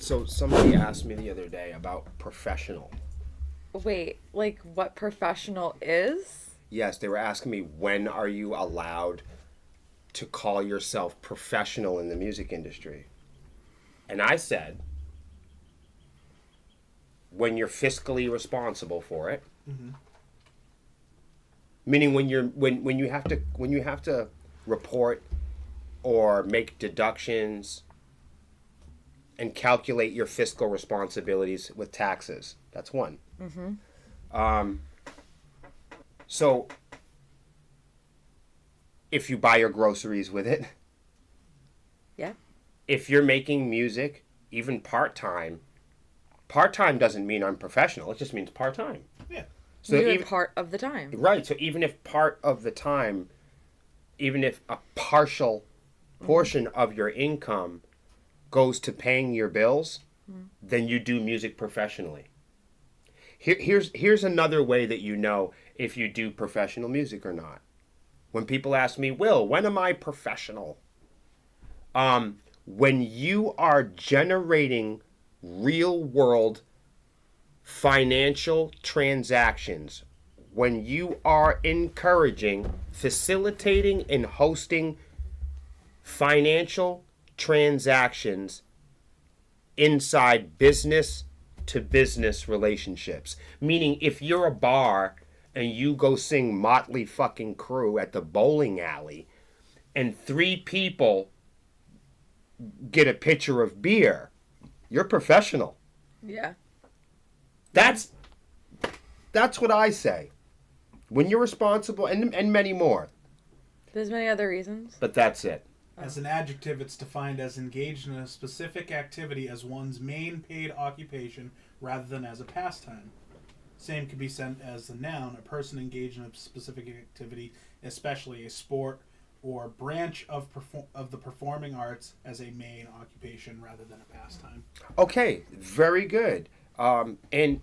So somebody asked me the other day about professional. Wait, like what professional is? Yes, they were asking me, when are you allowed to call yourself professional in the music industry? And I said, when you're fiscally responsible for it. Mm-hmm. Meaning when you have to report or make deductions and calculate your fiscal responsibilities with taxes. That's one. Mm-hmm. So if you buy your groceries with it. Yeah. If you're making music, even part-time doesn't mean I'm professional. It just means part-time. Yeah. So even part of the time. Right. So even if part of the time, even if a partial portion of your income goes to paying your bills, then you do music professionally. Here's another way that you know if you do professional music or not. When people ask me, Will, when am I professional? When you are generating real world financial transactions, when you are encouraging, facilitating, and hosting financial transactions inside business to business relationships. Meaning if you're a bar and you go sing Motley fucking Crue at the bowling alley and 3 people get a pitcher of beer, you're professional. Yeah. That's what I say. When you're responsible, and many more. There's many other reasons. But that's it. As an adjective, it's defined as engaged in a specific activity as one's main paid occupation rather than as a pastime. Same could be said as a noun, a person engaged in a specific activity, especially a sport or branch of the performing arts, as a main occupation rather than a pastime. Okay, very good. And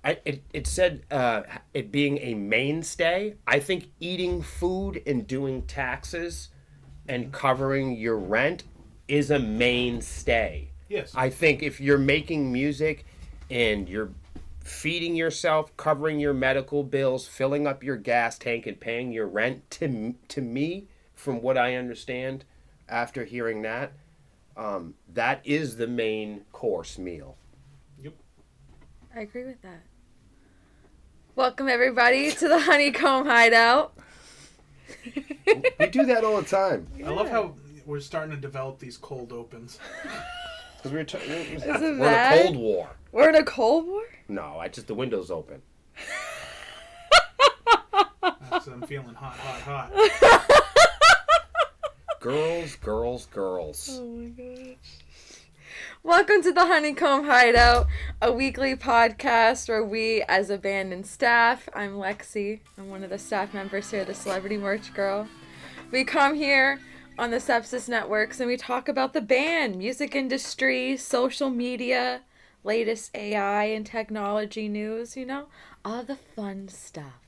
it said it being a mainstay. I think eating food and doing taxes and covering your rent is a mainstay. Yes. I think if you're making music and you're feeding yourself, covering your medical bills, filling up your gas tank, and paying your rent, to me, from what I understand after hearing that, that is the main course meal. Yep. I agree with that. Welcome, everybody, to the Honeycomb Hideout. We do that all the time. Yeah. I love how we're starting to develop these cold opens. Because we're in a Cold War. We're in a Cold War? No, the window's open. I'm feeling hot. Girls. Oh my gosh. Welcome to the Honeycomb Hideout, a weekly podcast where we, as a band and staff, I'm Lexi, I'm one of the staff members here, the Celebrity Merch Girl. We come here on the Sepsis Networks and we talk about the band, music industry, social media, latest AI and technology news, all the fun stuff.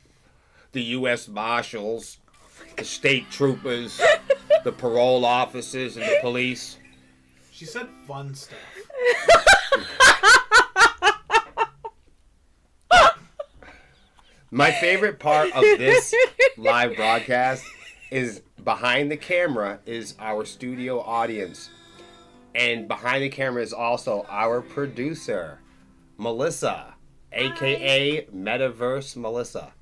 The U.S. Marshals, the state troopers, the parole officers, and the police. She said fun stuff. My favorite part of this live broadcast is behind the camera is our studio audience. And behind the camera is also our producer, Melissa, a.k.a. Metaverse Melissa.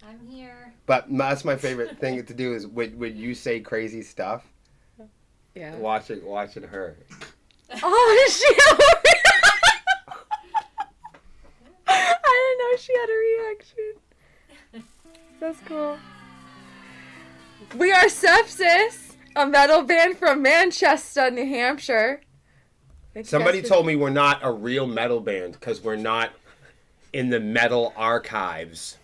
I'm here. But that's my favorite thing to do is when you say crazy stuff. Yeah. Watching her. Oh, she had I didn't know she had a reaction. That's cool. We are Sepsis, a metal band from Manchester, New Hampshire. Somebody told me we're not a real metal band because we're not in the metal archives.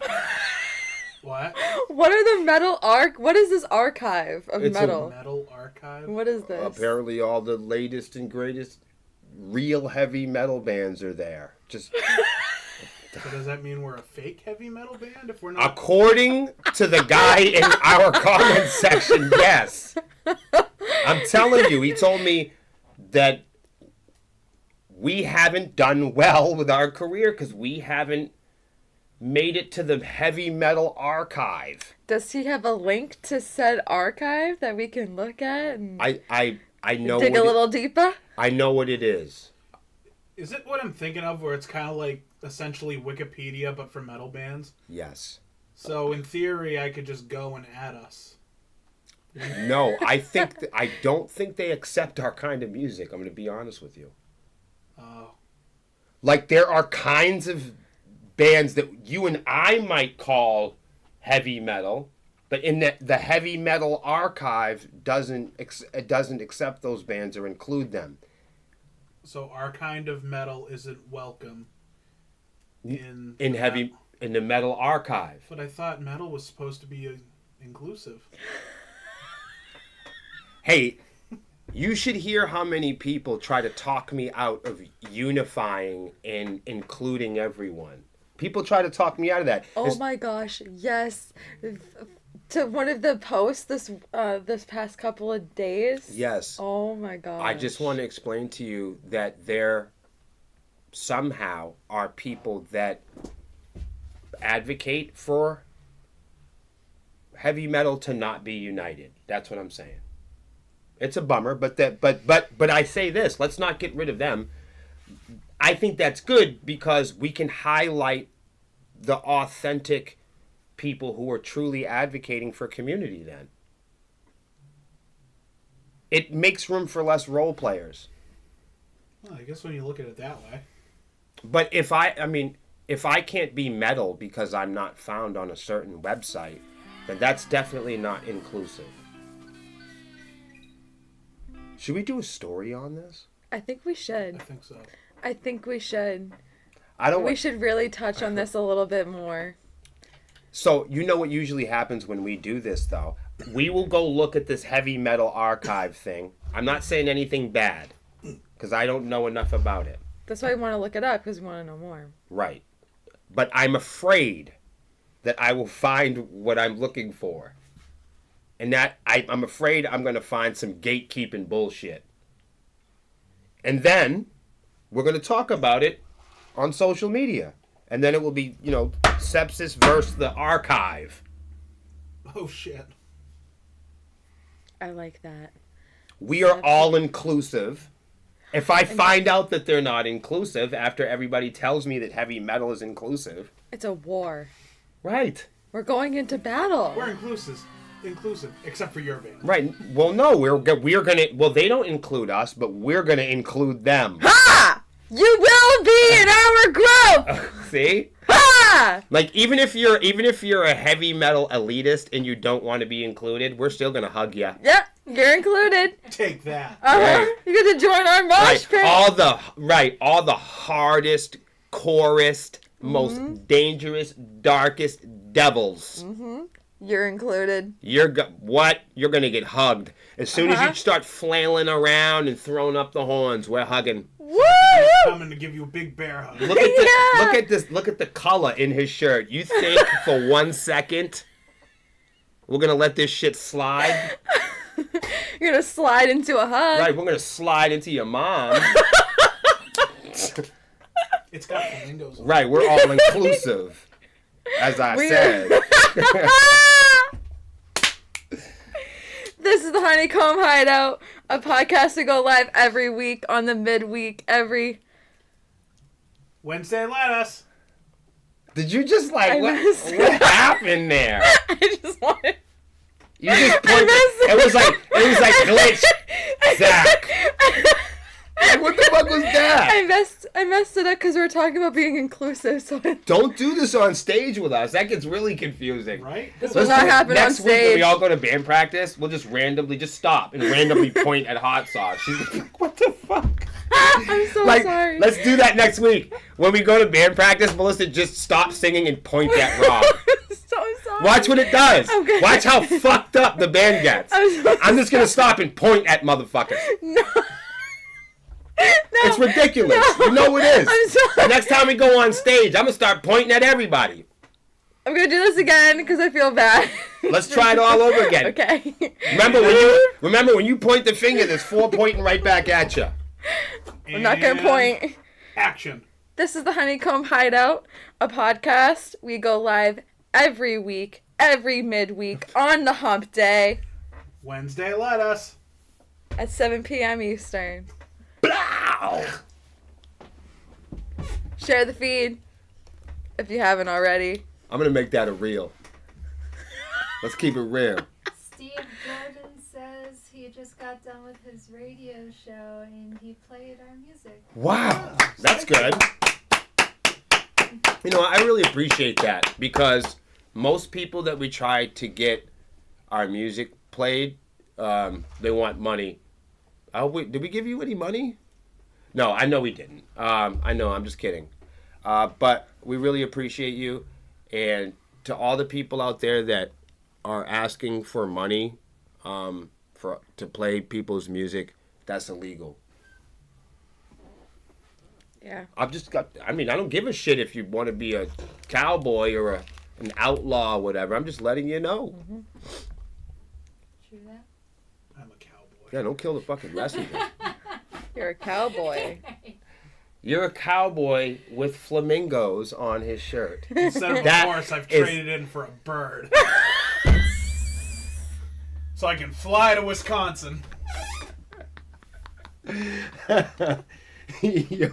What? What are the metal What is this archive of metal? It's a metal archive? What is this? Apparently all the latest and greatest real heavy metal bands are there. Just So does that mean we're a fake heavy metal band if we're not? According to the guy in our comment section, yes. I'm telling you, he told me that we haven't done well with our career because we haven't made it to the heavy metal archive. Does he have a link to said archive that we can look at and I know dig a little deeper? I know what it is. Is it what I'm thinking of where it's kind of like essentially Wikipedia but for metal bands? Yes. So in theory, I could just go and add us. No, I don't think they accept our kind of music. I'm going to be honest with you. Oh. Like, there are kinds of bands that you and I might call heavy metal, but in the heavy metal archive doesn't accept those bands or include them. So our kind of metal isn't welcome in the metal archive. But I thought metal was supposed to be inclusive. Hey, you should hear how many people try to talk me out of unifying and including everyone. People try to talk me out of that. Oh my gosh, yes. To one of the posts this past couple of days. Yes. Oh my gosh. I just want to explain to you that there somehow are people that advocate for heavy metal to not be united. That's what I'm saying. It's a bummer, but I say this, let's not get rid of them. I think that's good because we can highlight the authentic people who are truly advocating for community then. It makes room for less role players. Well, I guess when you look at it that way. But if I can't be metal because I'm not found on a certain website, then that's definitely not inclusive. Should we do a story on this? I think we I should. think so. I think we should. We should really touch on this a little bit more. So, you know what usually happens when we do this, though? We will go look at this heavy metal archive thing. I'm not saying anything bad, because I don't know enough about it. That's why we want to look it up, because we want to know more. Right. But I'm afraid that I will find what I'm looking for. And that I'm afraid I'm going to find some gatekeeping bullshit. And then we're going to talk about it on social media. And then it will be, sepsis versus the archive. Oh, shit. I like that. We are all inclusive. If I find out that they're not inclusive after everybody tells me that heavy metal is inclusive. It's a war. Right. We're going into battle. We're inclusive, except for your band. Right. Well, no, we're gonna. Well, they don't include us, but we're gonna include them. Ha! You will be in our group. See? Ha! Like even if you're a heavy metal elitist and you don't want to be included, we're still gonna hug you. Yep, you're included. Take that. Right. You get to join our mosh pit. All the hardest, corest, most dangerous, darkest devils. Mm-hmm. You're included. You're gonna get hugged as soon as you start flailing around and throwing up the horns. We're hugging. Woo! Coming to give you a big bear hug. Look at this. Look at this. Look at the color in his shirt. You think for 1 second we're gonna let this shit slide? You're gonna slide into a hug. Right, we're gonna slide into your mom. It's got flamingos. Right, we're all inclusive, as I said. This is the Honeycomb Hideout, a podcast to go live every week on the midweek, every Wednesday, let us. Did you just what happened there? I just wanted. You just pointed. It was like glitch. Zach. Like, what the fuck was that? I messed it up because we were talking about being inclusive. So don't do this on stage with us. That gets really confusing. Right? This will not happen on Next week when stage. we all go to band practice, we'll just randomly stop and randomly point at hot sauce. She's like, what the fuck? I'm so sorry. Let's do that next week. When we go to band practice, Melissa just stop singing and point at Rob. So sorry. Watch what it does. Okay. Watch how fucked up the band gets. I'm just gonna stop and point at motherfuckers. No. It's ridiculous. No. You know it is. I'm sorry. Next time we go on stage, I'm gonna start pointing at everybody. I'm gonna do this again because I feel bad. Let's try it all over again. Okay. Remember when you point the finger, there's 4 pointing right back at you. I'm not going to point. Action. This is the Honeycomb Hideout, a podcast. We go live every week, every midweek, on the hump day. Wednesday, let us. At 7 p.m. Eastern. Blow! Share the feed if you haven't already. I'm going to make that a reel. Let's keep it real. Steve Jordan says he just got done with his radio show and he played our music. Wow. That's good. You know, I really appreciate that because most people that we try to get our music played, they want money. Did we give you any money? No, I know we didn't. I know, I'm just kidding. But we really appreciate you. And to all the people out there that are asking for money to play people's music, that's illegal. Yeah. I don't give a shit if you want to be a cowboy or an outlaw or whatever. I'm just letting you know. Mm-hmm. True that? I'm a cowboy. Yeah, don't kill the fucking messenger. You're a cowboy. You're a cowboy with flamingos on his shirt. Instead of a horse, I've traded in for a bird. So I can fly to Wisconsin. Yo.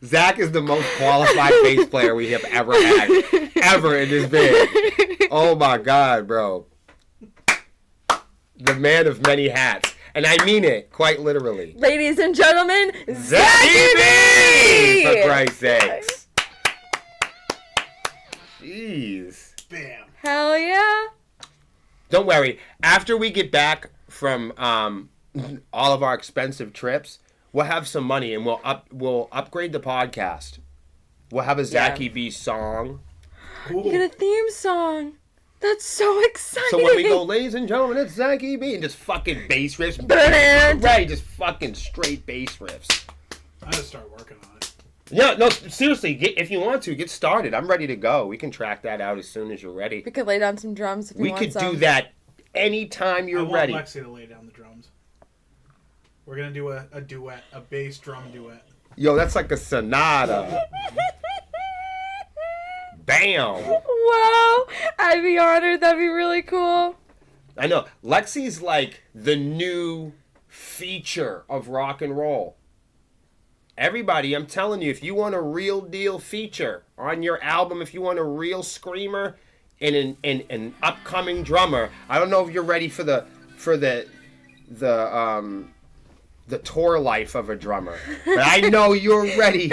Zach is the most qualified bass player we have ever had. Ever in this band. Oh my God, bro. The man of many hats. And I mean it, quite literally. Ladies and gentlemen, Zachy B! For Christ's sakes. Jeez. Bam. Hell yeah. Don't worry. After we get back from all of our expensive trips, we'll have some money and we'll upgrade the podcast. We'll have a Zachy B song. Ooh. You get a theme song. That's so exciting. So when we go, ladies and gentlemen, it's Zachy B, and just fucking bass riffs. Right, just fucking straight bass riffs. I gotta start working on it. Yeah, no, seriously, if you want to, get started. I'm ready to go. We can track that out as soon as you're ready. We could lay down some drums if you We want could some. do that anytime you're I want ready. Lexi to lay down the drums. We're gonna do a duet, a bass drum duet. Yo, that's like a sonata. Bam! Wow, I'd be honored. That'd be really cool. I know. Lexi's like the new feature of rock and roll. Everybody, I'm telling you, if you want a real deal feature on your album, if you want a real screamer and an upcoming drummer, I don't know if you're ready for the tour life of a drummer, but I know you're ready.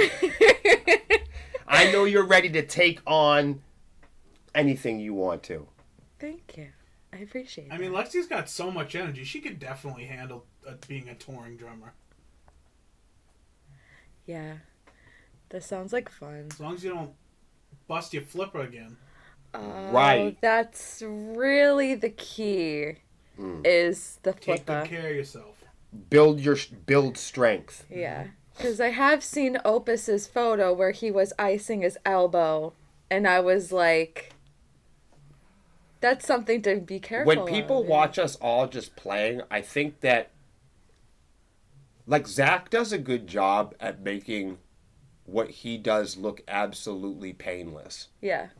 I know you're ready to take on anything you want to. Thank you. I appreciate it. I mean, Lexi's got so much energy. She could definitely handle being a touring drummer. Yeah. That sounds like fun. As long as you don't bust your flipper again. Right. That's really the key. Is the Take flipper. good care of yourself. Build strength. Yeah. Because I have seen Opus's photo where he was icing his elbow, and I was like, that's something to be careful When people of. watch us all just playing, I think that, like, Zach does a good job at making what he does look absolutely painless. Yeah.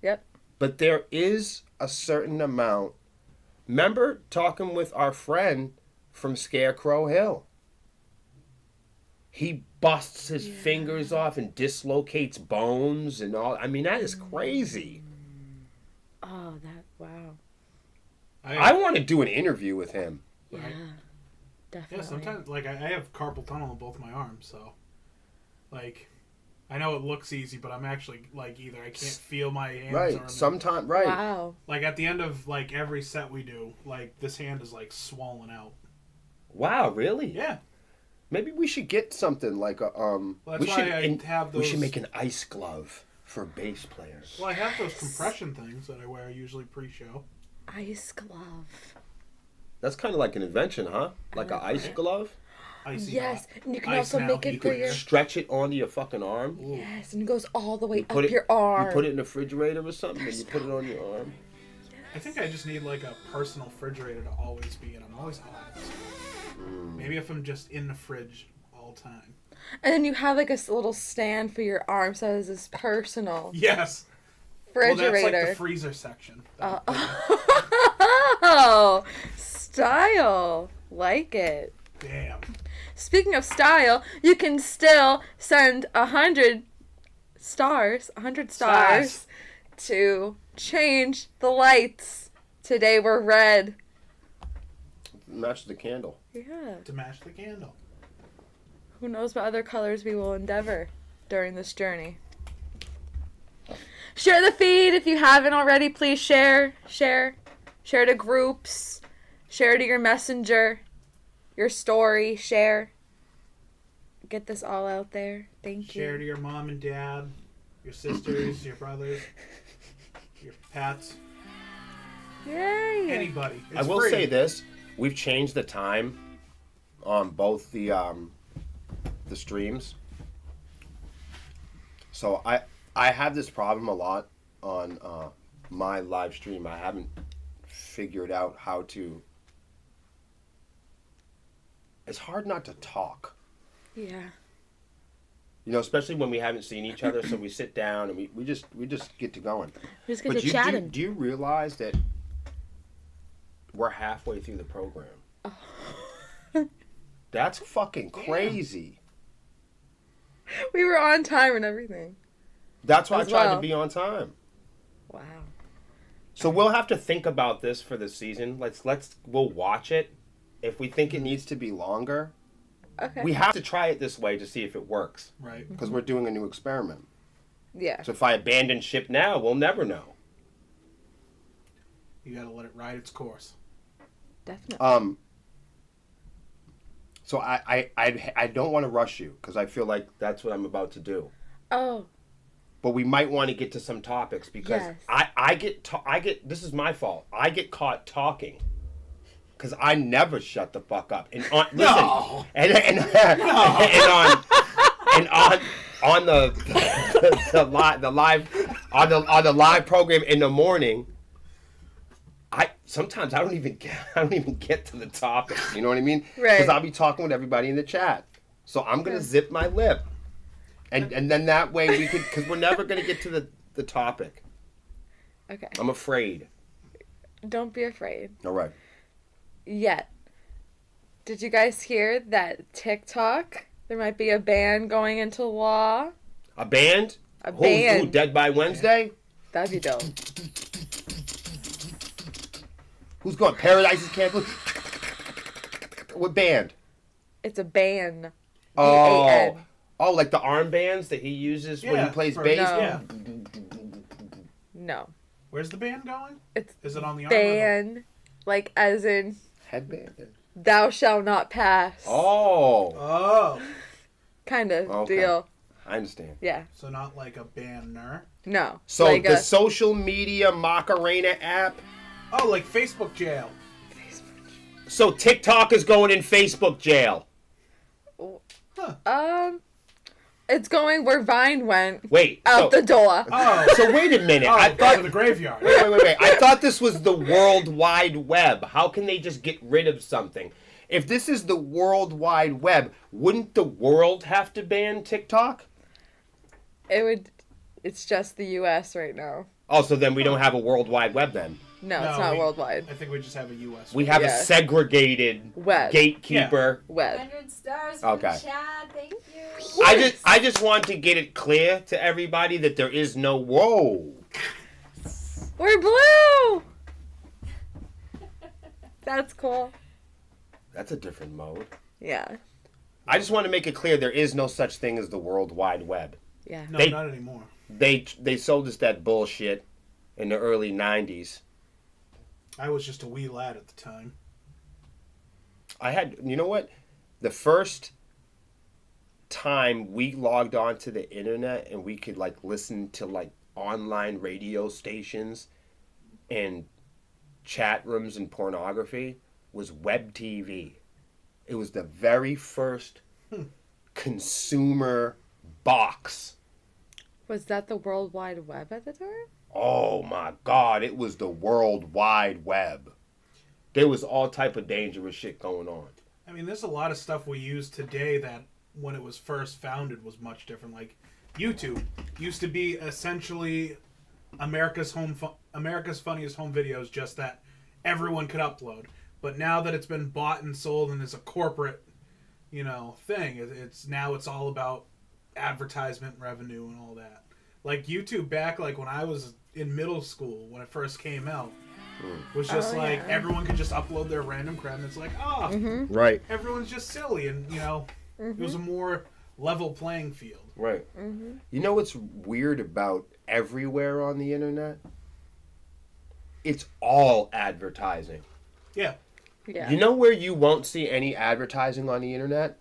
Yep. But there is a certain amount. Remember talking with our friend from Scarecrow Hill? He busts his fingers off and dislocates bones and all. I mean, that is crazy. Oh, wow. I want to do an interview with him. Yeah. Right. Definitely. Yeah, sometimes, like, I have carpal tunnel in both my arms, so, like, I know it looks easy, but I'm actually, like, either I can't feel my hands or Right. I'm, Sometime. Right. Wow. like, at the end of, like, every set we do, like, this hand is, like, swollen out. Wow. Really? Yeah. Maybe we should get something like a Well, that's we why should I have those. we should make an ice glove for bass players. Well, I have those compression things that I wear usually pre-show. Ice glove. That's kind of like an invention, huh? Like an ice glove. Icy Yes, hot. and you can Ice also now, make heat it for there. your... Stretch it onto your fucking arm. Ooh. Yes, and it goes all the way You up put it, your arm. You put it in the refrigerator or something, and you put it on your arm. I think I just need like a personal refrigerator to always be in. I'm always hot. Maybe if I'm just in the fridge all time. And then you have like a little stand for your arm, so it's this personal Yes. Well, refrigerator. that's like the freezer section. Oh, style. Like it. Damn. Speaking of style, you can still send 100 stars to change the lights. Today we're red. Match the candle. Yeah. To match the candle. Who knows what other colors we will endeavor during this journey. Share the feed if you haven't already. Please share to groups, share to your messenger, your story, share. Get this all out there. Thank you. Share to your mom and dad, your sisters, your brothers, your pets, Yay. anybody. It's I will free. say this: we've changed the time on both the streams. So I have this problem a lot on my live stream. I haven't figured out how to. It's hard not to talk. Yeah. You know, especially when we haven't seen each other, so we sit down and we just get to going. Just get But to chatting. do you realize that we're halfway through the program? That's fucking crazy. We were on time and everything. That's why I As tried well. to be on time. Wow. So we'll have to think about this for the season. We'll watch it. If we think it needs to be longer, Okay. we have to try it this way to see if it works. Right. Because we're doing a new experiment. Yeah. So if I abandon ship now, we'll never know. You gotta let it ride its course. Definitely. So I don't want to rush you because I feel like that's what I'm about to do. Oh. But we might want to get to some topics because Yes. I get this is my fault. I get caught talking because I never shut the fuck up. And on listen, No. and on the live program in the morning. Sometimes I don't even get to the topics. You know what I mean? Right. Because I'll be talking with everybody in the chat. So I'm gonna zip my lip, and then that way we could, because we're never gonna get to the topic. Okay. I'm afraid. Don't be afraid. All right. Yet. Did you guys hear that TikTok, there might be a ban going into law? A band? A Who, band. Dead by Wednesday? That'd be dope. Who's going? Paradise is canceled. What band? It's a ban. Oh, B-A-N. like the armbands that he uses when Yeah, he plays for- bass. No. Yeah. No. Where's the band going? It's Is it on the arm? ban, like as in, Headband. thou shalt not pass. Oh, Oh. Kind of Okay. deal. I understand. Yeah. So not like a banner. No. So like the social media Macarena app. Oh, like Facebook jail. So TikTok is going in Facebook jail. It's going where Vine went. Wait. Out the door. Oh. So wait a minute. Oh, I go thought. to the graveyard. Wait. I thought this was the World Wide Web. How can they just get rid of something? If this is the World Wide Web, wouldn't the world have to ban TikTok? It's just the U.S. right now. Oh, so then we don't have a World Wide Web then. No, it's not worldwide. I think we just have a U.S. We have a Yeah. segregated Web. gatekeeper. Web. 100 stars for Okay. the chat. Thank you. I just want to get it clear to everybody that there is no whoa. We're blue! That's cool. That's a different mode. Yeah. I just want to make it clear there is no such thing as the World Wide Web. Yeah. No, They- not anymore. They sold us that bullshit in the early 90s. I was just a wee lad at the time. You know what? The first time we logged on to the internet and we could like listen to like online radio stations and chat rooms and pornography was web TV. It was the very first consumer box. Was that the World Wide Web at the time? Oh my God, it was the World Wide Web. There was all type of dangerous shit going on. mean, there's a lot of stuff we use today that when it was first founded was much different. Like YouTube used to be essentially America's funniest home videos, just that everyone could upload. But now that it's been bought and sold and is a corporate, thing, it's all about advertisement revenue and all that. Like YouTube back like when I was in middle school when it first came out was just everyone could just upload their random crap and it's like right, everyone's just silly and it was a more level playing field. Right. You know what's weird about everywhere on the internet? It's all advertising. Yeah. You know where you won't see any advertising on the internet?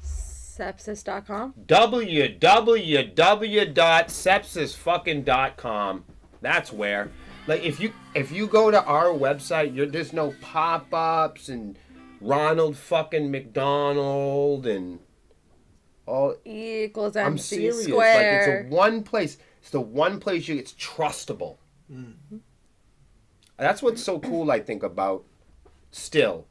Sepsis.com. www.sepsisfucking.com. That's where. Like if you go to our website, there's no pop-ups and Ronald fucking McDonald and all. E equals MC I'm serious. square. Like it's the one place it's trustable. Mm-hmm. That's what's so cool, I think, about the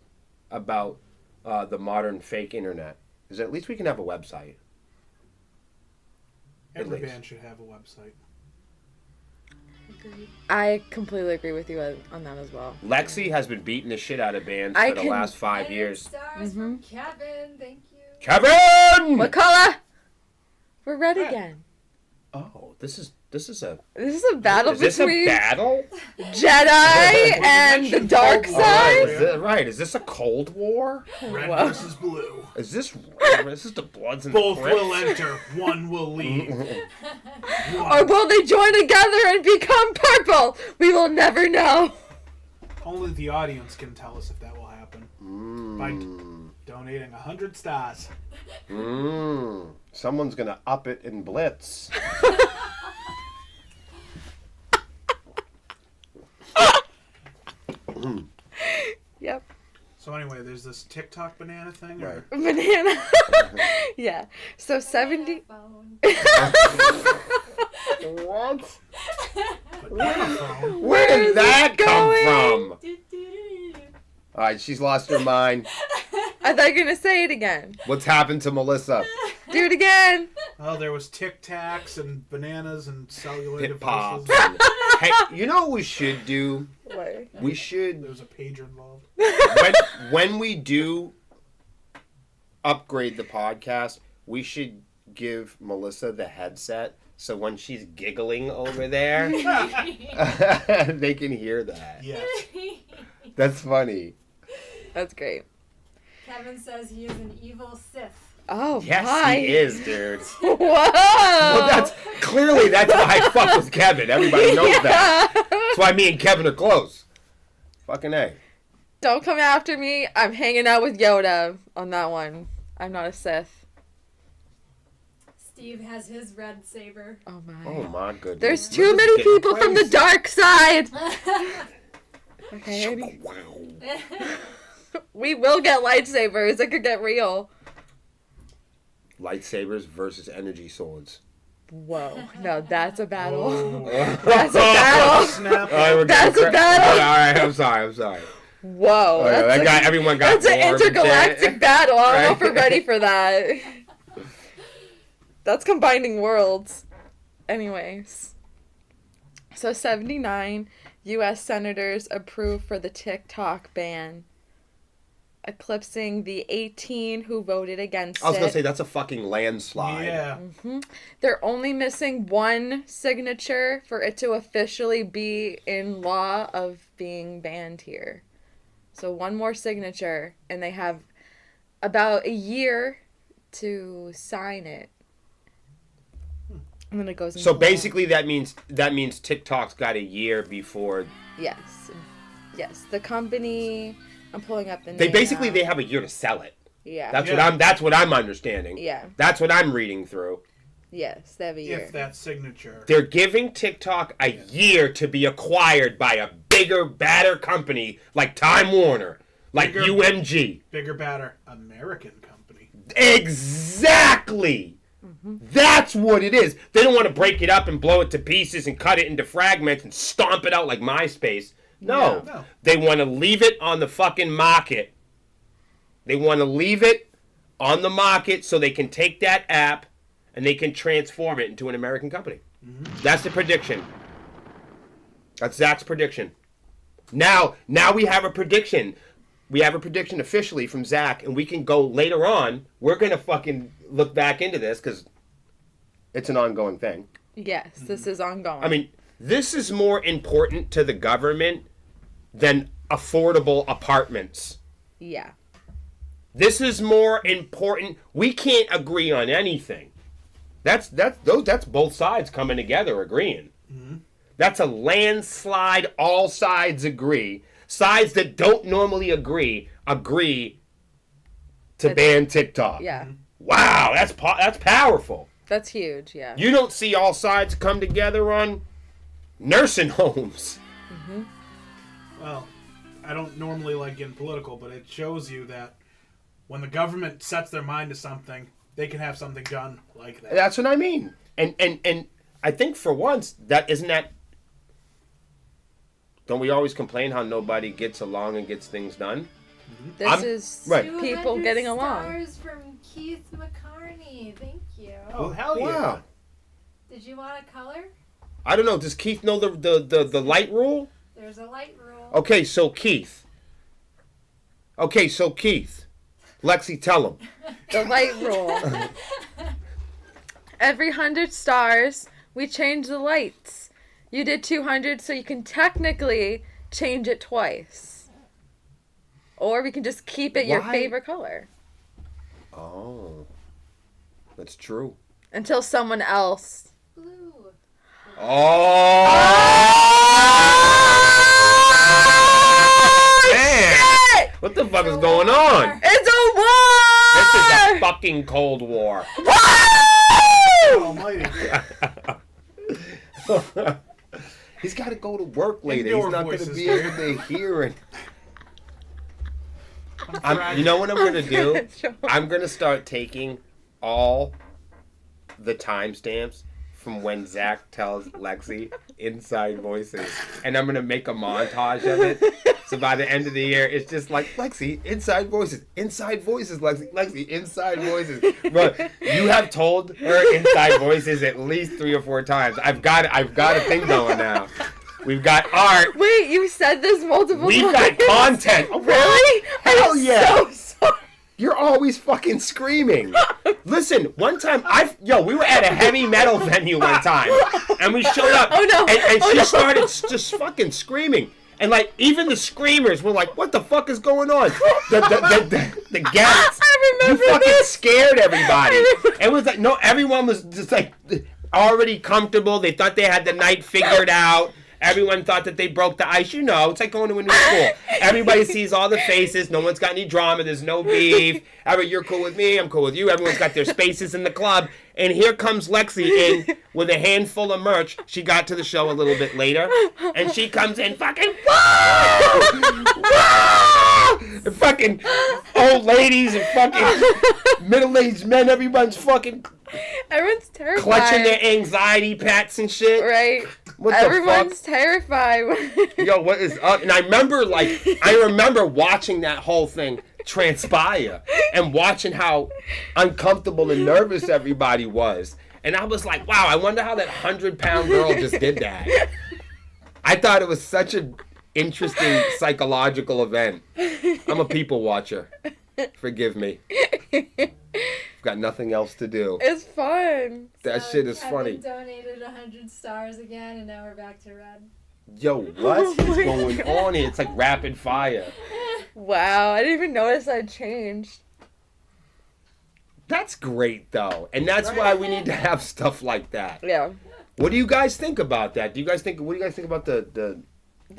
modern fake internet. Is that at least we can have a website. Every band should have a website. I completely agree with you on that as well. Lexi has been beating the shit out of bands for the last 5 years. Stars from Kevin, thank you. Kevin! What color? We're red again. Oh, this is a battle is this between a battle? Jedi and the dark Cold War. side. Is this a Cold War? Red Whoa. versus blue. Is this the Bloods and Both the Crips? will enter, one will leave. Or will they join together and become purple? We will never know. Only the audience can tell us if that will happen. By donating 100 stars. Someone's gonna up it in Blitz. Yep. So anyway, there's this TikTok banana thing. Or? Right. Banana. Yeah. So 70. Phone. What? Banana phone. Where did that come going? from? All right, she's lost her mind. I thought you were gonna say it again. What's happened to Melissa? Do it again. Oh, there was Tic Tacs and bananas and cellular Hip Pops. devices. Hey, you know what we should do? What? We should There was a pager involved. when we do upgrade the podcast, we should give Melissa the headset so when she's giggling over there, they can hear that. Yes. That's funny. That's great. Kevin says he is an evil Sith. Oh Yes, my. he is, dude. Whoa. Well, that's why I fuck with Kevin. Everybody knows that. That's why me and Kevin are close. Fucking A. Don't come after me. I'm hanging out with Yoda on that one. I'm not a Sith. Steve has his red saber. Oh my. Oh my goodness. There's This too is many getting people from the crazy. dark side. Okay. Wow. We will get lightsabers. It could get real. Lightsabers versus energy swords. Whoa. No, that's a battle. Oh. That's a battle. Snap. All right, we're That's getting a battle. All right, I'm sorry. Whoa. Oh, yeah, That's that guy, everyone got That's an warm and shit. intergalactic battle. I don't know if Right. we're ready for that. That's combining worlds. Anyways. So 79 U.S. senators approved for the TikTok ban, eclipsing the 18 who voted against I was it. gonna say that's a fucking landslide. Yeah. They're only missing one signature for it to officially be in law of being banned here. So one more signature, and they have about a year to sign it. And then it goes into So law. basically, that means TikTok's got a year before Yes. The company, I'm pulling up the name. they now. they have a year to sell it. Yeah. That's what I'm understanding. Yeah. That's what I'm reading through. Yes, they have a year. If that signature. They're giving TikTok a year to be acquired by a bigger, badder company like Time Warner, like Bigger- UMG. Bigger, badder, American company. Exactly. That's what it is. They don't want to break it up and blow it to pieces and cut it into fragments and stomp it out like MySpace. No. No. They want to leave it on the fucking market They want to leave it on the market so they can take that app and they can transform it into an American company. Mm-hmm. That's the prediction. That's Zach's prediction. Now we have a prediction. We have a prediction officially from Zach, and we can go later on. We're going to fucking look back into this because it's an ongoing thing. Yes, this is ongoing. I mean, this is more important to the government than affordable apartments. Yeah. This is more important. We can't agree on anything. That's both sides coming together agreeing. Mm-hmm. That's a landslide. All sides agree. Sides that don't normally agree to ban TikTok. Yeah. Wow, that's powerful. That's huge. Yeah. You don't see all sides come together on nursing homes. Mm-hmm. Well, I don't normally like getting political, but it shows you that when the government sets their mind to something, they can have something done like that. That's what I mean. And I think for once, don't we always complain how nobody gets along and gets things done? This is people getting along. Stars from Keith McCarney. Thank you. Oh, hell yeah. Wow. Did you want a color? I don't know. Does Keith know the light rule? There's a light rule. Okay, so Keith. Lexi, tell him. The light rule. Every 100 stars, we change the lights. You did 200, so you can technically change it twice. Or we can just keep it your favorite color. Oh. That's true. Until someone else. Blue. Oh! Man! What the fuck is going on? It's a war! This is a fucking Cold War. Almighty. He's got to go to work later. Indoor He's not going to voices, be dear. able to hear it. You know what I'm going to do? I'm going to start taking all the timestamps from when Zach tells Lexi inside voices, and I'm going to make a montage of it. So by the end of the year, it's just like, Lexi, inside voices, Lexi, inside voices. But you have told her inside voices at least 3 or 4 times. I've got a thing going now. We've got art. Wait, you said this multiple times? We've got content. Oh, really? Hell I'm yeah. so sorry. You're always fucking screaming. Listen, one time, we were at a heavy metal venue one time, and we showed up, and she started just fucking screaming. And, like, even the screamers were like, what the fuck is going on? The guests, I remember you fucking this. scared everybody. It was like, no, everyone was just, like, already comfortable. They thought they had the night figured out. Everyone thought that they broke the ice. You know, it's like going to a new school. Everybody sees all the faces. No one's got any drama. There's no beef. You're cool with me. I'm cool with you. Everyone's got their spaces in the club. And here comes Lexi in with a handful of merch. She got to the show a little bit later. And she comes in fucking, whoa! Whoa! And fucking old ladies and fucking middle-aged men. Everyone's fucking terrified. clutching their anxiety pats and shit. Right. What Everyone's the fuck? terrified. Yo, what is up? And I remember watching that whole thing transpire and watching how uncomfortable and nervous everybody was. And I was like, wow, I wonder how that 100-pound girl just did that. I thought it was such an interesting psychological event. I'm a people watcher. Forgive me. I've got nothing else to do. It's fun. That shit is funny. Kevin donated 100 stars again, and now we're back to red. Yo, what is going on here? It's like rapid fire. Wow, I didn't even notice I changed. That's great, though. And that's why we need to have stuff like that. Yeah. What do you guys think about that? What do you guys think about the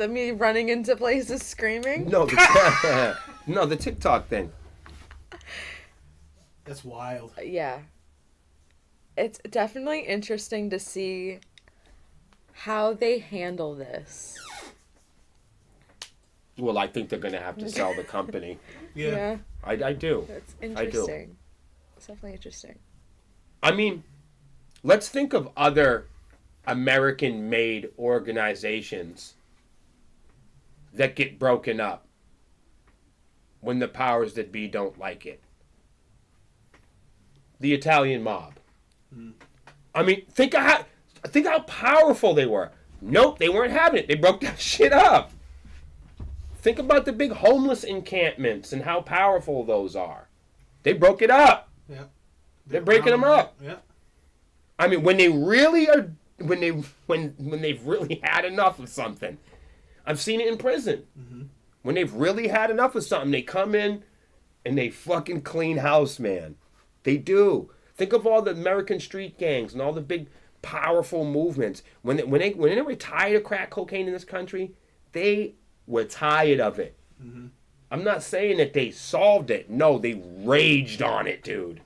me running into places screaming? No, the TikTok thing. That's wild. Yeah. It's definitely interesting to see how they handle this. Well, I think they're going to have to sell the company. Yeah. I do. That's I do. interesting. It's definitely interesting. I mean, let's think of other American-made organizations that get broken up. when the powers that be don't like it. The Italian mob. I mean, think how powerful they were. Nope, they weren't having it. They broke that shit up. Think about the big homeless encampments and how powerful those are. They broke it up. Yeah. They're breaking them up. Yeah. I mean, when they really are, when they've really had enough of something. I've seen it in prison. Mm-hmm. When they've really had enough of something, they come in and they fucking clean house, man. They do. Think of all the American street gangs and all the big, powerful movements. When they were tired of crack cocaine in this country, they were tired of it. Mm-hmm. I'm not saying that they solved it. No, they raged on it, dude.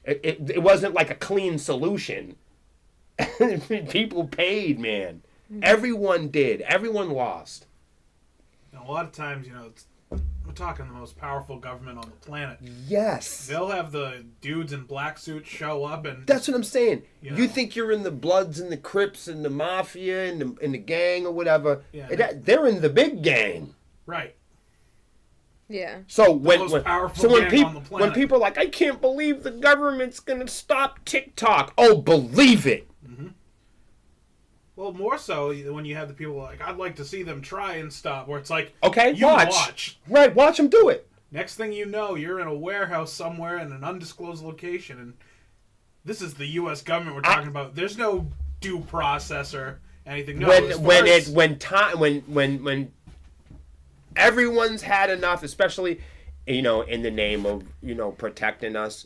It wasn't like a clean solution. People paid, man. Everyone did. Everyone lost. And a lot of times, we're talking the most powerful government on the planet. Yes. They'll have the dudes in black suits show up and... That's what I'm saying. You know. You think you're in the Bloods and the Crips and the Mafia and the gang or whatever. Yeah. They're in the big gang. Right. Yeah. So most powerful gang on the planet. when people are like, I can't believe the government's going to stop TikTok. Oh, believe it. Mm-hmm. Well, more so when you have the people like, I'd like to see them try and stop, where it's like, okay, you watch. Right, watch them do it. Next thing you know, you're in a warehouse somewhere in an undisclosed location, and this is the U.S. government we're talking about. There's no due process or anything. No, when everyone's had enough, especially, in the name of, protecting us,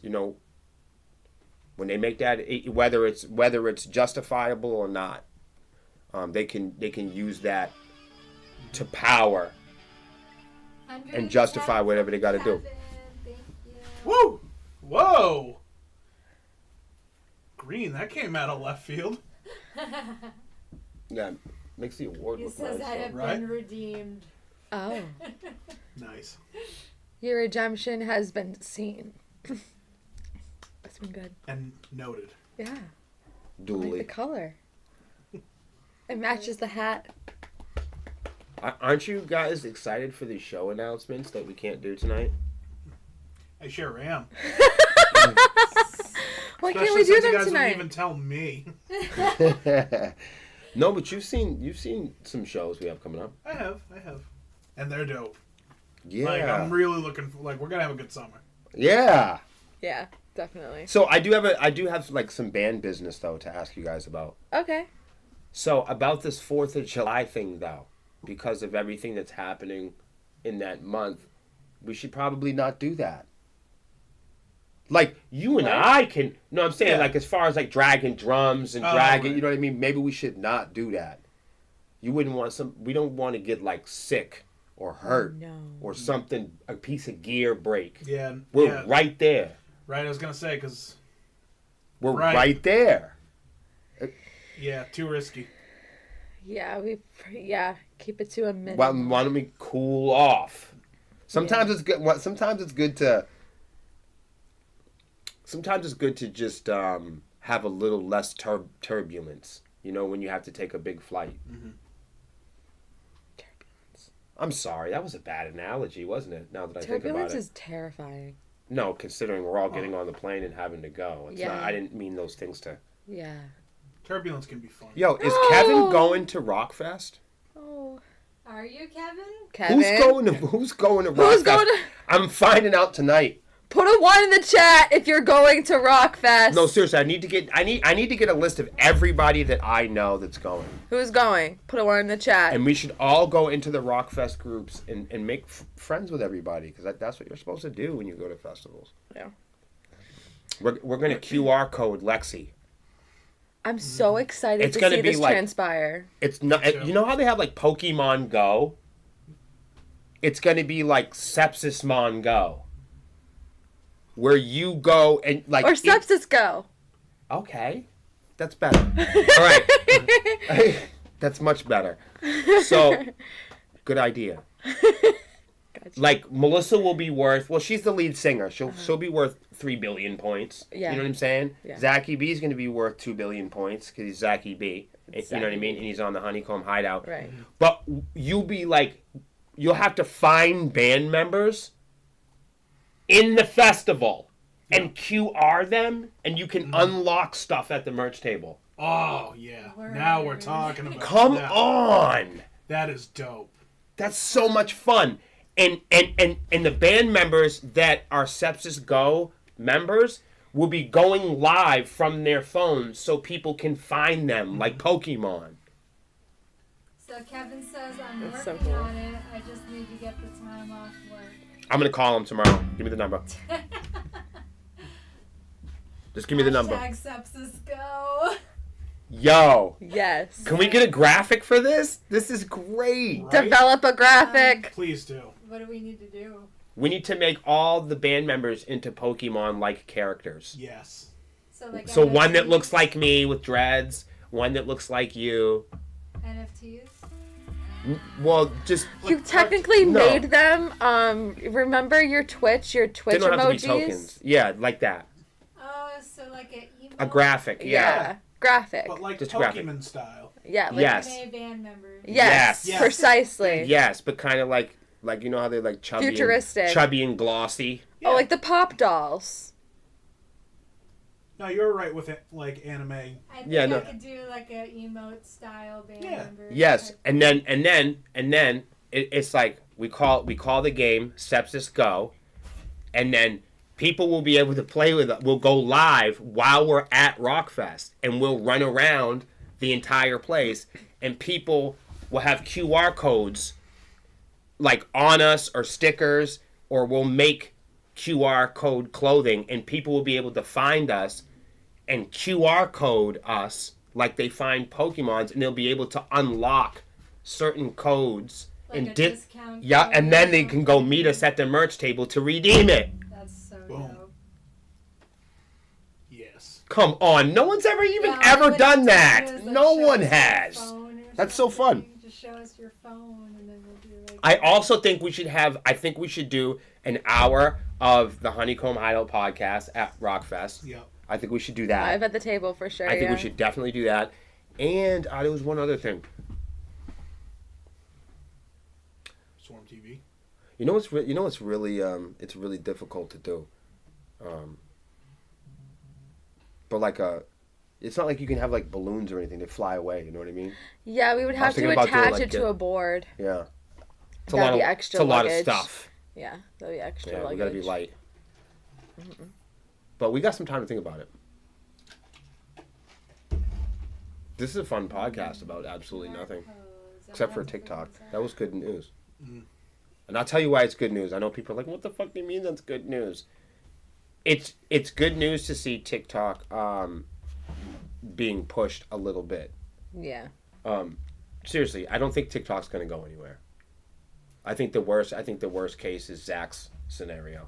when they make that, whether it's justifiable or not, they can use that to power and justify whatever they got to do. Thank you. Woo! Whoa! Green, that came out of left field. Yeah, makes the award He look says nice. I have right? been redeemed. Oh. Nice. Your redemption has been seen. That's been good. And noted. Yeah. I like the Duly. color. It matches the hat. Aren't you guys excited for the show announcements that we can't do tonight? I sure am. Why can't Especially we do since you them guys tonight? wouldn't even tell me. No, but you've seen some shows we have coming up. I have. And they're dope. Yeah. Like, I'm really looking for, we're gonna have a good summer. Yeah. Yeah, definitely. So I do have like some band business though to ask you guys about. Okay. So about this 4th of July thing though, because of everything that's happening in that month, we should probably not do that. Like you and I can, no, I'm saying Yeah. like as far as like dragging drums and dragging, you know what I mean? Maybe we should not do that. You wouldn't want we don't want to get like sick or hurt or something, a piece of gear break. Yeah. We're right there. Right, I was gonna say, because... We're right there. Yeah, too risky. Yeah, keep it to a minute. Why don't we cool off? Sometimes it's good. Sometimes it's good to just have a little less turbulence. When you have to take a big flight. Mm-hmm. Turbulence. I'm sorry, that was a bad analogy, wasn't it? Now that I think about Turbulence it. is terrifying. No, considering we're all getting on the plane and having to go. It's Yeah. not, I didn't mean those things to. Yeah. Turbulence can be fun. Yo, is Kevin going to Rockfest? Oh. Are you, Kevin? Kevin. Who's going to Rockfest? Who's going to... I'm finding out tonight. Put a 1 in the chat if you're going to Rockfest. No, seriously, I need to get a list of everybody that I know that's going. Who's going? Put a 1 in the chat. And we should all go into the Rockfest groups and make friends with everybody, because that's what you're supposed to do when you go to festivals. Yeah. We're going to QR code Lexi. I'm so excited It's to gonna see be this like- transpire. It's not. You know how they have like Pokemon Go? It's going to be like Sepsismon Go, where you go and like. Or Sepsis Go. Okay, that's better. All right, that's much better. So, good idea. Gotcha. Like Melissa will be worth. Well, she's the lead singer. She'll be worth 3 billion points. Yeah. You know what I'm saying? Yeah. Zachy B is going to be worth 2 billion points because he's Zachy B. You know what I mean? And he's on the Honeycomb Hideout. Right. But you'll be like you'll have to find band members in the festival and QR them, and you can unlock stuff at the merch table. Oh, yeah. Now we're talking about Come that. on! That is dope. That's so much fun. And the band members that are Sepsis Go members will be going live from their phones so people can find them like Pokemon. So Kevin says, I'm That's working so cool. on it. I just need to get the time off work. I'm going to call him tomorrow. Give me the number. Just give me the number. Hashtag sepsis go. Yo. Yes. Can we get a graphic for this? This is great. Right? Develop a graphic. Please do. What do we need to do? We need to make all the band members into Pokemon-like characters. Yes. So one that looks like me with dreads, one that looks like you. NFTs? Well, just You technically No. made them. Remember your Twitch they don't have to be emojis? tokens. Yeah, like that. Oh, so like an emo? A graphic. Yeah. Graphic. But like Just Pokemon graphic. style. Yeah. Like, Yes. Anime band members. Yes. Yes. Precisely. Yes, but kind of like you know how they're like chubby, Futuristic. chubby and glossy. Yeah. Oh, like the pop dolls. No, you're right with it, like anime. I think Yeah, I no. could do like a emote style band Yeah. member. Yes, type and then it's like we call the game Sepsis Go, and then people will be able to play with it. We'll go live while we're at Rockfest, and we'll run around the entire place, and people will have QR codes like on us or stickers, or we'll make QR code clothing, and people will be able to find us and QR code us like they find Pokemons, and they'll be able to unlock certain codes Like and a discount yeah, code and or then they can go something. meet us at the merch table to redeem it. That's so Boom. dope. Yes. Come on, no one's ever even Yeah, all ever you would done have to that. do is, like, No show one us your has. phone or That's so fun. something. Just show us your phone and then we'll do like. I also think we should do an hour of the Honeycomb Hideout podcast at Rockfest. Yep. I think we should do that. Live at the table for sure. I think we should definitely do that. And there was one other thing. Swarm TV. You know what's really it's really difficult to do. But like it's not like you can have like balloons or anything that fly away. You know what I mean? Yeah, we would I have was to thinking about doing, attach like, it to a board. Yeah. It's That'd be of extra It's a lot of luggage. stuff. Yeah, that'll be extra Yeah, we luggage. gotta be light. But we got some time to think about it. This is a fun podcast about absolutely nothing, except for TikTok. That was good news. And I'll tell you why it's good news. I know people are like, "What the fuck do you mean that's good news?" It's good news to see TikTok being pushed a little bit. Yeah. Seriously, I don't think TikTok's gonna go anywhere. I think the worst case is Zach's scenario.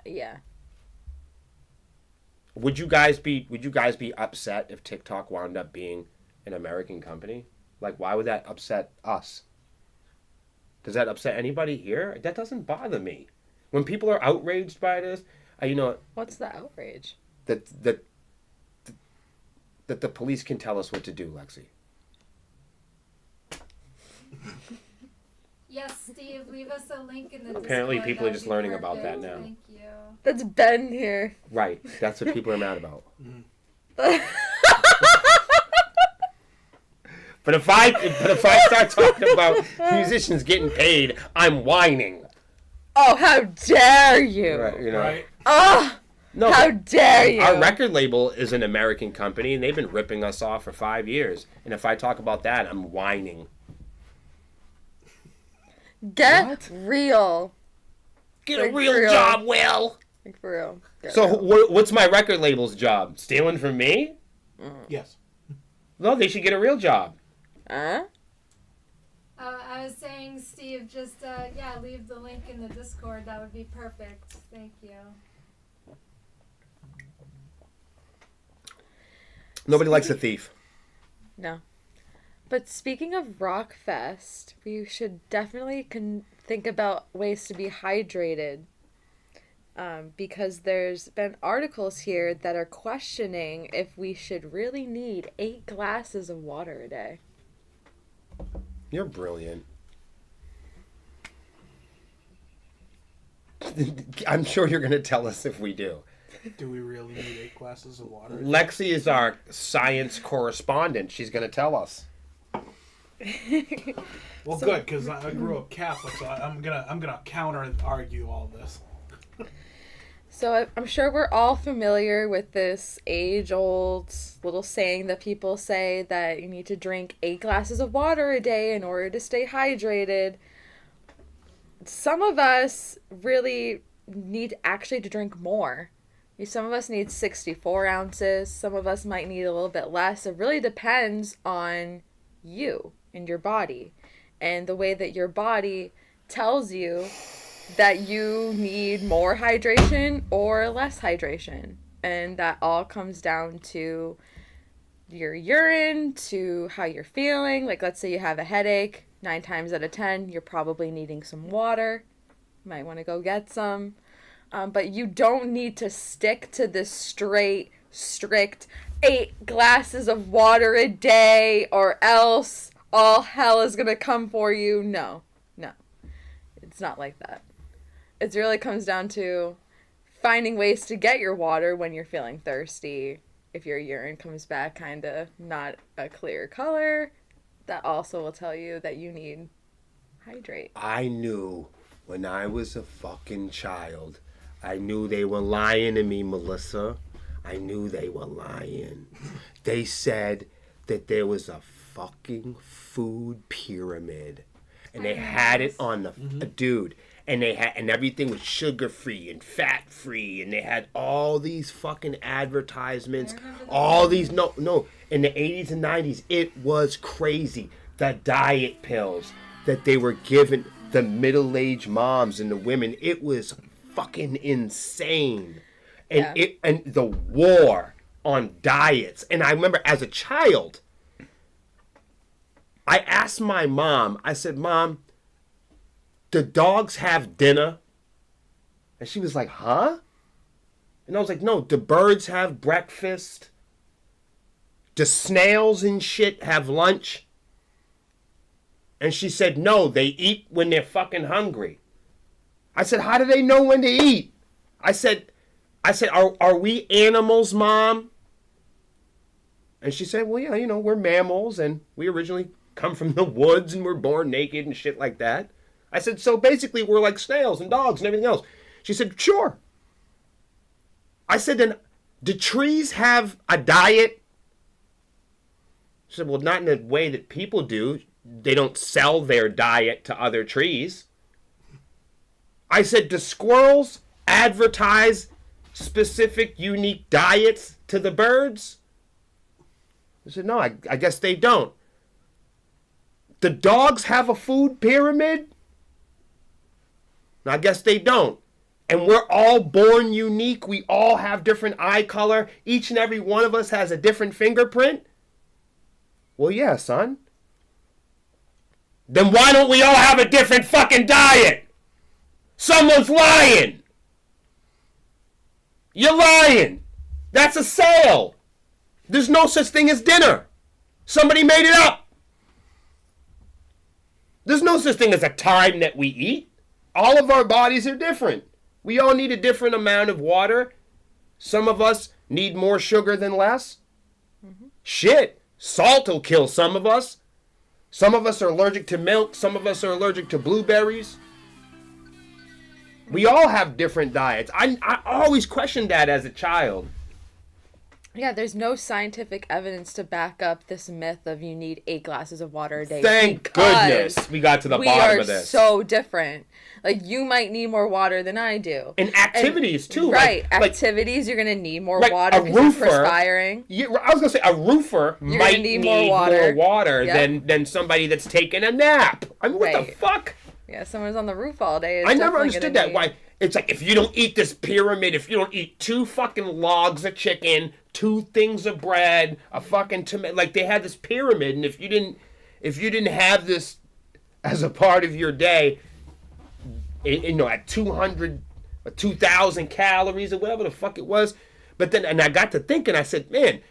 Yeah. Would you guys be upset if TikTok wound up being an American company? Like, why would that upset us? Does that upset anybody here? That doesn't bother me. When people are outraged by this, What's the outrage? that the police can tell us what to do, Lexi. Yes, Steve, leave us a link in the Apparently Discord. people are That'd just be learning about perfect. that now. Thank you. That's Ben here. Right. That's what people are mad about. But if I start talking about musicians getting paid, I'm whining. Oh, how dare you! Right, you know. Right? Oh, No, how but dare you! our record label is an American company, and they've been ripping us off for 5 years. And if I talk about that, I'm whining. Get What? real. Get Like, a real for real. job, Will. Like, for real. Get So real. what's my record label's job? Stealing from me? Yes. No, they should get a real job. Huh? I was saying, Steve, just leave the link in the Discord. That would be perfect. Thank you. Nobody likes a thief. No. But speaking of Rockfest, we should definitely think about ways to be hydrated. Because there's been articles here that are questioning if we should really need 8 glasses of water a day. You're brilliant. I'm sure you're going to tell us if we do. Do we really need 8 glasses of water? Lexi is our science correspondent. She's going to tell us. Well, good, because I grew up Catholic, so I'm gonna counter argue all this. So I'm sure we're all familiar with this age-old little saying that people say that you need to drink 8 glasses of water a day in order to stay hydrated. Some of us really need actually to drink more. Some of us need 64 ounces. Some of us might need a little bit less. It really depends on you and your body and the way that your body tells you that you need more hydration or less hydration. And that all comes down to your urine, to how you're feeling. Like, let's say you have a headache. 9 times out of 10, you're probably needing some water. You might want to go get some. But you don't need to stick to this strict 8 glasses of water a day, or else all hell is going to come for you. No. It's not like that. It really comes down to finding ways to get your water when you're feeling thirsty. If your urine comes back kind of not a clear color, that also will tell you that you need hydrate. I knew when I was a fucking child, I knew they were lying to me, Melissa. I knew they were lying. They said that there was a fucking food pyramid. And they had it on the dude. And they had, and everything was sugar free and fat free, and they had all these fucking advertisements, all these no in the 80s and 90s. It was crazy. The diet pills that they were giving the middle-aged moms and the women, it was fucking insane. And and the war on diets. And I remember as a child, I asked my mom, I said, "Mom, do dogs have dinner?" And she was like, "Huh?" And I was like, "No, do birds have breakfast? Do snails and shit have lunch?" And she said, "No, they eat when they're fucking hungry." I said, "How do they know when to eat?" I said, are we animals, Mom? And she said, "Well, yeah, we're mammals, and we originally come from the woods, and we're born naked and shit like that." I said, "So basically we're like snails and dogs and everything else." She said, "Sure." I said, "Then do trees have a diet?" She said, "Well, not in the way that people do. They don't sell their diet to other trees." I said, "Do squirrels advertise specific, unique diets to the birds?" I said, "No, I guess they don't." "Do dogs have a food pyramid?" I guess they don't. And we're all born unique. We all have different eye color. Each and every one of us has a different fingerprint. Well, yeah, son. Then why don't we all have a different fucking diet? Someone's lying. You're lying. That's a sale. There's no such thing as dinner. Somebody made it up. There's no such thing as a time that we eat. All of our bodies are different. We all need a different amount of water. Some of us need more sugar than less. Shit, salt will kill some of us. Some of us are allergic to milk. Some of us are allergic to blueberries. We all have different diets. I always questioned that as a child. Yeah, there's no scientific evidence to back up this myth of you need 8 glasses of water a day. Thank goodness we got to the bottom of this. We are so different. Like, you might need more water than I do. And activities, too. Right. Activities, you're going to need more water because you're perspiring. Yeah, I was going to say, a roofer might need more water than somebody that's taking a nap. I mean, what the fuck? Yeah, someone's on the roof all day. I never understood that. Why? It's like, if you don't eat this pyramid, if you don't eat 2 fucking logs of chicken, 2 things of bread, a fucking tomato, like they had this pyramid, and if you didn't have this as a part of your day, at 200 or 2,000 calories or whatever the fuck it was, but then, and I got to thinking, I said, man,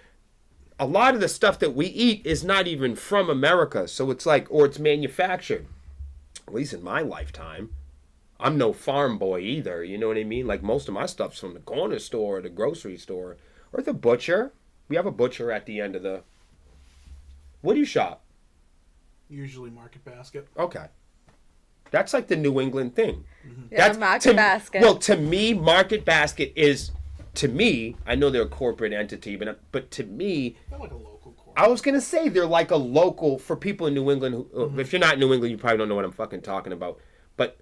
a lot of the stuff that we eat is not even from America, so it's like, or it's manufactured, at least in my lifetime. I'm no farm boy either. You know what I mean? Like most of my stuff's from the corner store or the grocery store or the butcher. We have a butcher at the end of the. What do you shop? Usually Market Basket. Okay. That's like the New England thing. Yeah, That's Market Basket. Well, to me, Market Basket is, to me, I know they're a corporate entity, but to me, They're like a local corp. I was gonna say they're like a local for people in New England. Who, if you're not in New England, you probably don't know what I'm fucking talking about. But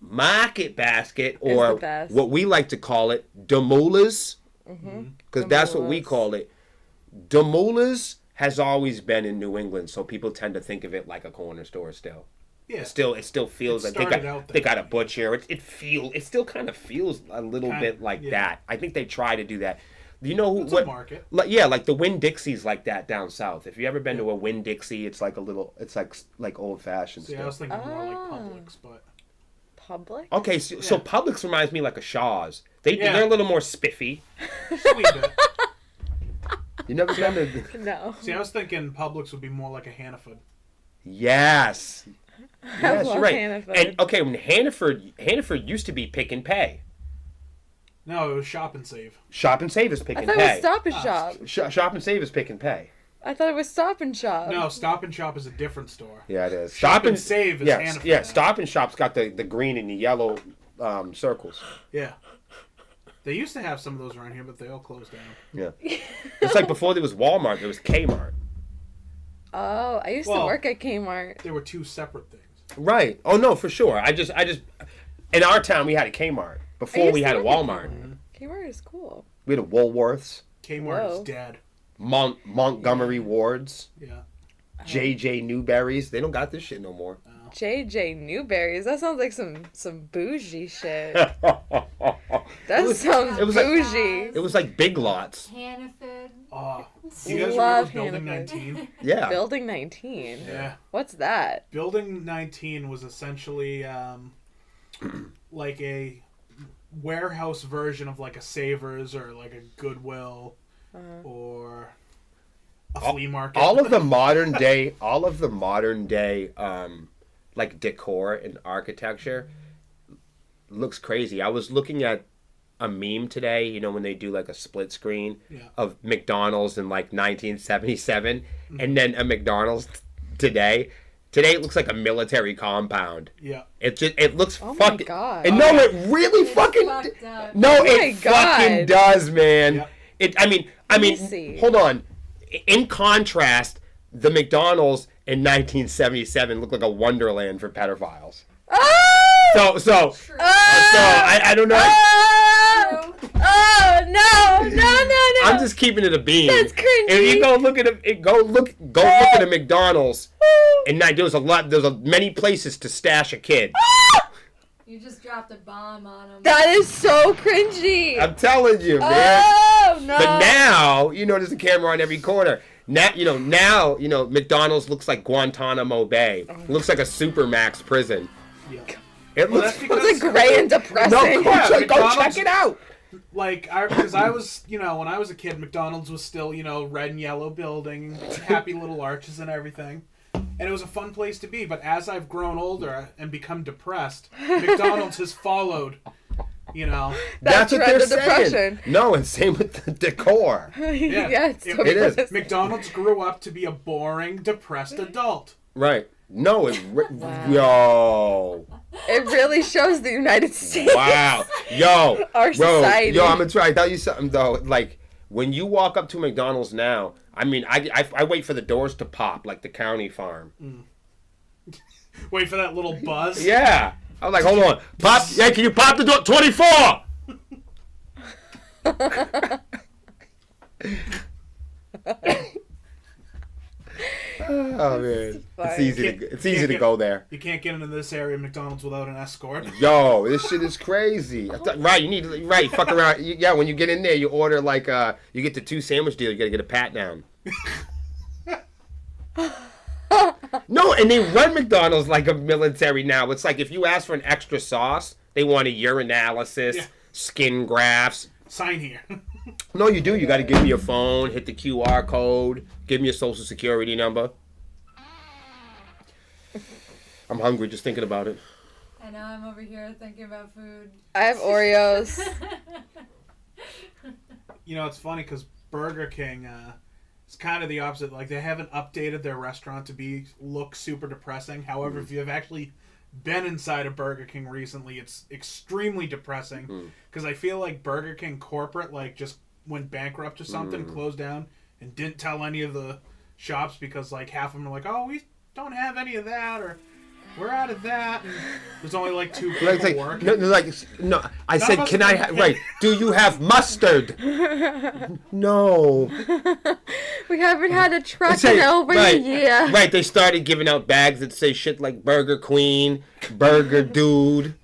Market Basket, or the best. what we like to call it, Demoulas, because that's what we Demoulas. call it. Demoulas has always been in New England, so people tend to think of it like a corner store still. Yeah. It still feels It like started out they that got a way. butcher. It still kind of feels a little Kinda, bit like yeah. that. I think they try to do that. You know who? It's What? a market. Like the Winn-Dixie's like that down south. If you ever been to a Winn-Dixie, it's like a little. It's like old fashioned See, I stuff. was thinking more like Oh. Publix, but Public? Okay, so Yeah. Publix reminds me like a Shaw's. Yeah. They're a little more spiffy. sweet bit. You never been to? No. See, I was thinking Publix would be more like a Hannaford. Yes. I Yes, love you're right. Hannaford. And okay, when Hannaford used to be Pick and Pay. No, it was Shop and Save. Shop and Save is Pick I and thought it was Pay. Stop and Shop. Shop and Save is Pick and Pay. I thought it was Stop and Shop. No, Stop and Shop is a different store. Yeah, it is. Shop and Save is Hannaford Yeah, now. Stop and Shop's got the green and the yellow circles. Yeah. They used to have some of those around here, but they all closed down. Yeah. It's like before there was Walmart, there was Kmart. Oh, I used to Well- work at Kmart. They were two separate things. Right. Oh no, for sure. I just in our town we had a Kmart before used we to had a work at Walmart. Kmart is cool. We had a Woolworths, Kmart Whoa. is dead. Montgomery Wards, Yeah. JJ Newberries. They don't got this shit no more. JJ Newberries. That sounds like some bougie shit. it That was- sounds it was like- bougie. was like Big Lots. Hannaford. Oh, you guys Love remember Building Hannaford. 19? Yeah. Building 19. Yeah. What's that? Building 19 was essentially like a warehouse version of like a Savers or like a Goodwill or a flea market. all of the modern day like decor and architecture looks crazy. I was looking at a meme today, you know, when they do like a split screen Yeah. of McDonald's in like 1977 and then a McDonald's today. Today it looks like a military compound. Yeah. It looks Oh my fucking God. And no, it really It's fucking fucked up. no, Oh my it fucking God. does, man. Yep. I me mean, see. hold on. In contrast, the McDonald's in 1977 looked like a wonderland for pedophiles. Oh! So True. I don't know. Oh! Oh no! I'm just keeping it a beam. That's cringy. If you go look at look at a McDonald's, and there's many places to stash a kid. You just dropped a bomb on him. That is so cringy. I'm telling you, man. Oh no! But now, there's a camera on every corner. Now, McDonald's looks like Guantanamo Bay. It looks like a Supermax prison. Yeah. It Well, looks. that's because It's like gray and depressing. No, go check McDonald's- it out. Like, because I was, when I was a kid, McDonald's was still, red and yellow building, happy little arches and everything. And it was a fun place to be. But as I've grown older and become depressed, McDonald's has followed, That's what trend they're of depression. saying. No, and same with the decor. Yeah, it's so It is. depressing. McDonald's grew up to be a boring, depressed adult. Right. No, yo. It really shows the United States. Wow. Yo. Our society. Yo, I'm going to try to tell you something, though. Like, when you walk up to McDonald's now, I mean, I wait for the doors to pop, like the county farm. Wait for that little buzz. Yeah. I was like, hold on. Pop. Hey, can you pop the door? 24! Oh, man. funny. It's easy to go there. You can't get into this area of McDonald's without an escort. Yo, this shit is crazy. Right, fuck around. Yeah, when you get in there, you order like you get the 2 sandwich deal. You gotta get a pat down. No, and they run McDonald's like a military now. It's like if you ask for an extra sauce, they want a urinalysis, Yeah. skin grafts. Sign here. No, you do. You got to give me your phone, hit the QR code, give me your social security number. I'm hungry just thinking about it. And now I'm over here thinking about food. I have Oreos. You know, it's funny because Burger King is kind of the opposite. Like, they haven't updated their restaurant to look super depressing. However, if you have actually been inside a Burger King recently, it's extremely depressing. Because I feel like Burger King corporate, like, just went bankrupt or something, closed down, and didn't tell any of the shops because, like, half of them are like, oh, we don't have any of that, or we're out of that. And there's only like 2 people working. No, I said, can I right, do you have mustard? No. We haven't had a truck in over a year. Right, they started giving out bags that say shit like Burger Queen, Burger Dude,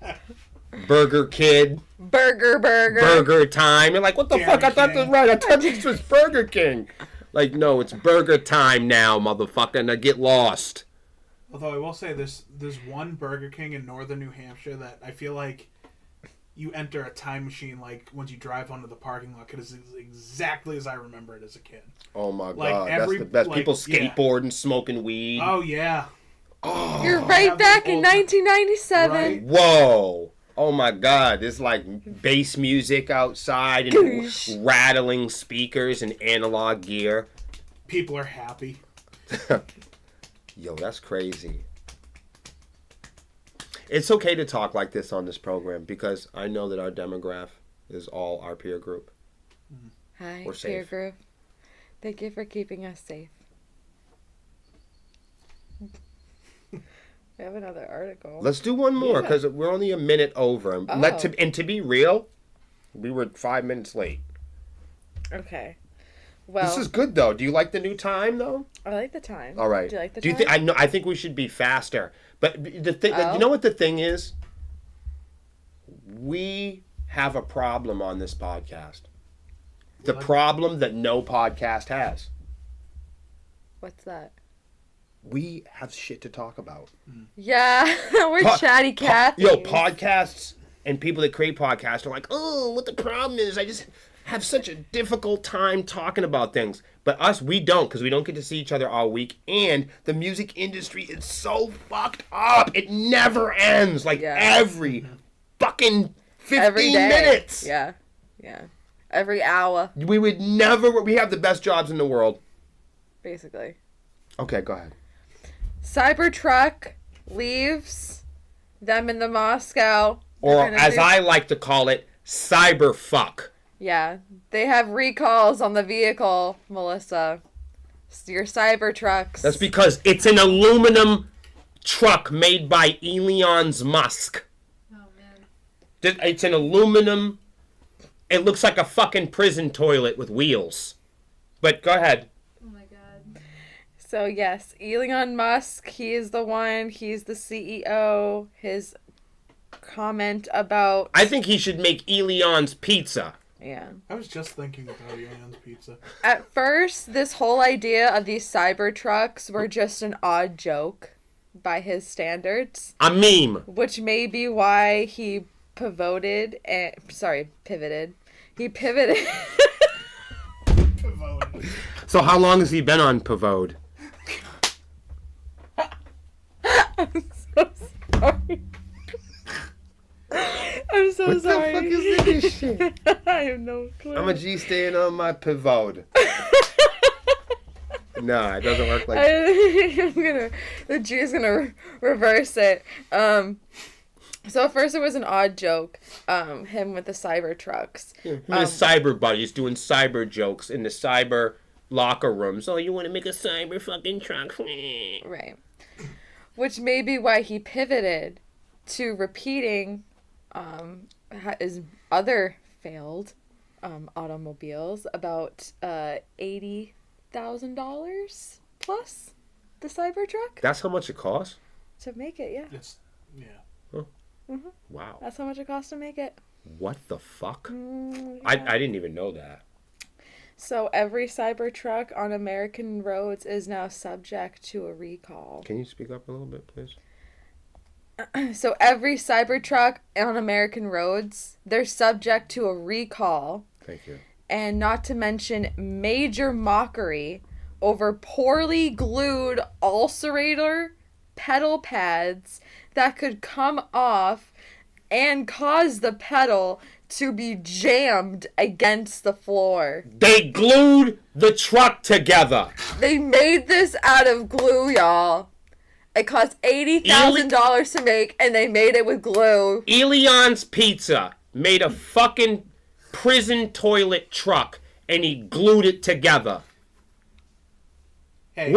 Burger Kid, Burger Time. You're like, what the fuck? I thought this was Burger King. Like, no, it's Burger Time now, motherfucker. Now get lost. Although I will say there's one Burger King in northern New Hampshire that I feel like you enter a time machine, like, once you drive onto the parking lot, because it's exactly as I remember it as a kid. Oh, my Like, God. That's the best. like, People skateboarding, smoking weed. Oh, yeah. Oh, You're right back in 1997. Right. whoa. Oh, my God. There's, like, bass music outside and rattling speakers and analog gear. People are happy. Yo, that's crazy. It's okay to talk like this on this program because I know that our demographic is all our peer group. Hi, We're peer safe. group. Thank you for keeping us safe. We have another article. Let's do one more because we're only a minute over. And to be real, we were 5 minutes late. Okay. Well, This is good though. Do you like the new time though? I like the time. All right. Do you like the Do you time? think I think we should be faster. But the thing, Oh. you know what the thing is? We have a problem on this podcast. The problem that no podcast has. What's that? We have shit to talk about. Yeah, we're chatty cats. Podcasts and people that create podcasts are like, oh, what the problem is, I just have such a difficult time talking about things. But us, we don't, because we don't get to see each other all week. And the music industry is so fucked up. It never ends. Like every fucking 15 Every day. minutes. Yeah. Every hour, We would never, we have the best jobs in the world. basically. Okay, go ahead. Cybertruck leaves them in the Moscow. Or They're gonna as I like to call it, cyberfuck. Yeah, they have recalls on the vehicle, Melissa. It's your Cybertrucks. That's because it's an aluminum truck made by Elon Musk. Oh, man. It's an aluminum. It looks like a fucking prison toilet with wheels. But go ahead. Oh, my God. So, yes, Elon Musk, he is the one. He's the CEO. His comment about... I think he should make Elon's pizza. Yeah. I was just thinking about Elon's pizza. At first, this whole idea of these Cybertrucks were just an odd joke by his standards. A meme. Which may be why he pivoted. He pivoted. So how long has he been on Pavode? I'm so sorry. I'm so What sorry. the fuck is this shit? I have no clue. I'm a G staying on my Pavode. No, it doesn't work like that. The G is gonna reverse it. So at first it was an odd joke, him with the Cybertrucks. His cyber buddies doing cyber jokes in the cyber locker rooms. Oh, you want to make a cyber fucking truck? Right. Which may be why he pivoted to repeating his other failed automobiles about $80,000 plus the Cybertruck That's how much it costs? to make it. Yeah, Wow. that's how much it costs to make it. What the fuck? Yeah. I didn't even know that. So every Cybertruck on American roads is now subject to a recall. Can you speak up a little bit, please? So every Cybertruck on American roads, they're subject to a recall. Thank you. And not to mention major mockery over poorly glued ulcerator pedal pads that could come off and cause the pedal to be jammed against the floor. They glued the truck together. They made this out of glue, y'all. It cost $80,000 to make, and they made it with glue. Elion's Pizza made a fucking prison toilet truck, and he glued it together. Hey,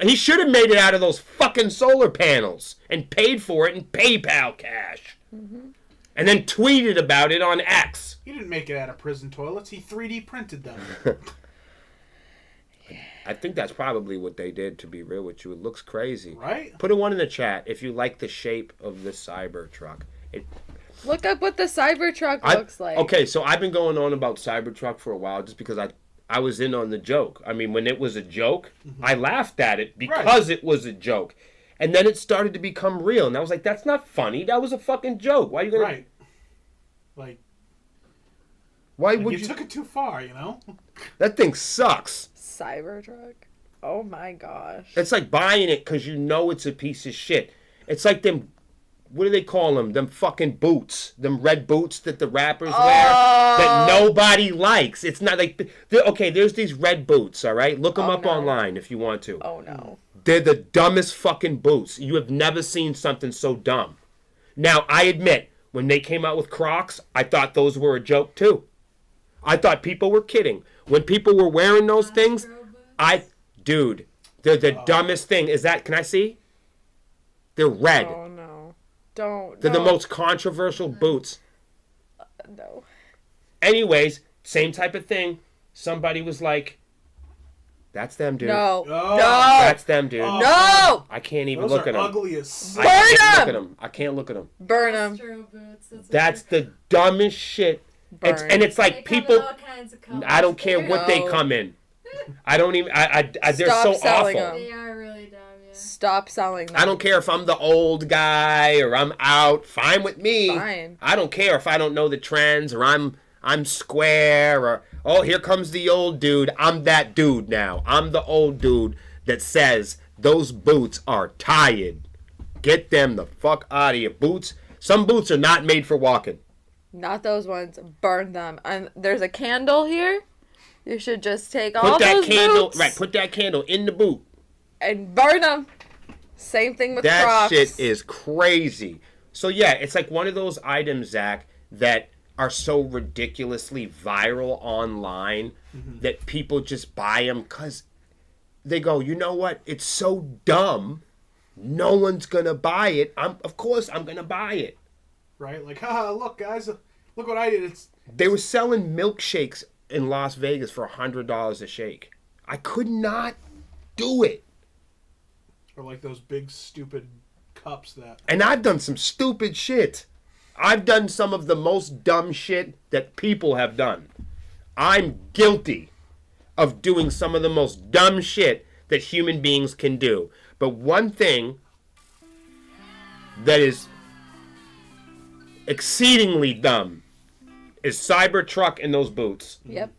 He should have made it out of those fucking solar panels and paid for it in PayPal cash. Mm-hmm. And then tweeted about it on X. he didn't make it out of prison toilets. He 3D printed them. I think that's probably what they did, to be real with you. It looks crazy. Right? Put a one in the chat if you like the shape of the Cybertruck. Look up what the Cybertruck looks like. Okay, so I've been going on about Cybertruck for a while just because I was in on the joke. I mean, when it was a joke, I laughed at it because it was a joke. And then it started to become real. And I was like, that's not funny. That was a fucking joke. Why are you going to... Right. Like, why you would you... took it too far, you know? That thing sucks. Cybertruck? Oh my gosh. It's like buying it because you know it's a piece of shit. It's like them... What do they call them? Them fucking boots. Them red boots that the rappers wear that nobody likes. It's not like... Okay, there's these red boots, all right? Look them up online if you want to. Oh, no. They're the dumbest fucking boots. You have never seen something so dumb. Now, I admit, when they came out with Crocs, I thought those were a joke too. I thought people were kidding. When people were wearing those things, dude, they're the dumbest thing. Is that, can I see? They're red. Oh, no. Don't. They're the most controversial boots. No. Anyways, same type of thing. Somebody was like, that's them, dude. No. Oh. No. That's them, dude. No. I can't even Those look are at them. ugly as sin. Burn I 'em! can't look at them. Burn them. Astro boots, That's the dumbest shit. Burn. And it's They like come in people... all kinds of colors. I don't care what they No. come in. I don't even... they're Stop so selling awful. them. They are really dumb, yeah. Stop selling them. I don't care if I'm the old guy or I'm out. Fine with me. Fine. I don't care if I don't know the trends or I'm square or... Oh, here comes the old dude. I'm that dude now. I'm the old dude that says those boots are tired. Get them the fuck out of here. Boots... Some boots are not made for walking. Not those ones. Burn them. And there's a candle here. You should just take all Put that those candle... boots Right, put that candle in the boot. and burn them. Same thing with That Crocs. shit is crazy. So yeah, it's like one of those items, Zach, that are so ridiculously viral online that people just buy them because they go, you know what? It's so dumb. No one's gonna buy it. Of course I'm gonna buy it. Right? Like, haha, look, guys. Look what I did. They were selling milkshakes in Las Vegas for $100 a shake. I could not do it. Or like those big, stupid cups that... And I've done some stupid shit. I've done some of the most dumb shit that people have done. I'm guilty of doing some of the most dumb shit that human beings can do. But one thing that is exceedingly dumb is Cybertruck and those boots. Yep.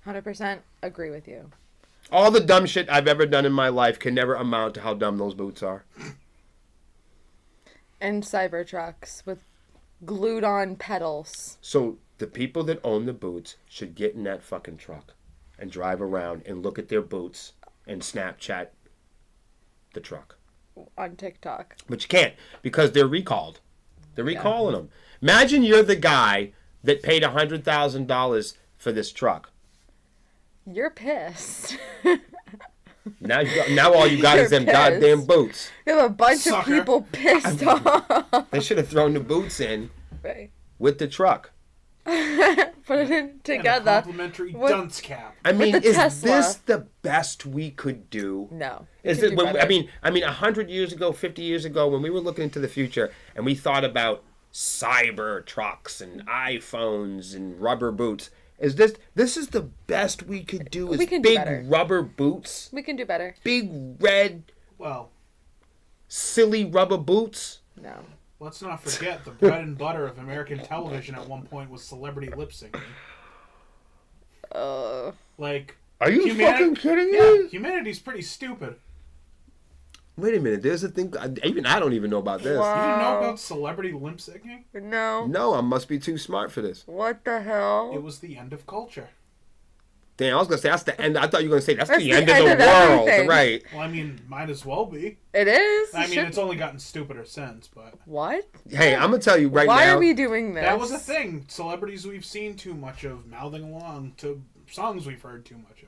100% agree with you. All the dumb shit I've ever done in my life can never amount to how dumb those boots are. And Cybertrucks with glued on pedals. So the people that own the boots should get in that fucking truck and drive around and look at their boots and Snapchat the truck. On TikTok. But you can't because they're recalled. They're recalling them. Imagine you're the guy that paid $100,000 for this truck. You're pissed. Now all you got is them You're pissed. goddamn boots. You have a bunch Sucker. of people pissed off. They should have thrown the boots in Right. with the truck. Put it in And a together. complimentary With- dunce cap. I mean, the is Tesla. this the best we could do? No. Is it? I mean, 100 years ago, 50 years ago, when we were looking into the future and we thought about cyber trucks and iPhones and rubber boots, is this is the best we could do? Is We can do big better. rubber boots, We can do better. big red Well, silly rubber boots? No. let's not forget the bread and butter of American television at one point was celebrity lip syncing. Like, Are you Humani- fucking kidding yeah, me? humanity's pretty stupid. Wait a minute. There's a thing. Even I don't even know about this. Wow. You didn't know about celebrity limp syncing? No. No, I must be too smart for this. What the hell? It was the end of culture. Damn, I was gonna say that's the end. I thought you were gonna say that's That's the the end of end the of world, everything. right? Well, I mean, might as well be. It is. I mean, Should- it's only gotten stupider since, but What? Hey, I'm gonna tell you right Why now. are we doing this? that was a thing. Celebrities we've seen too much of mouthing along to songs we've heard too much of.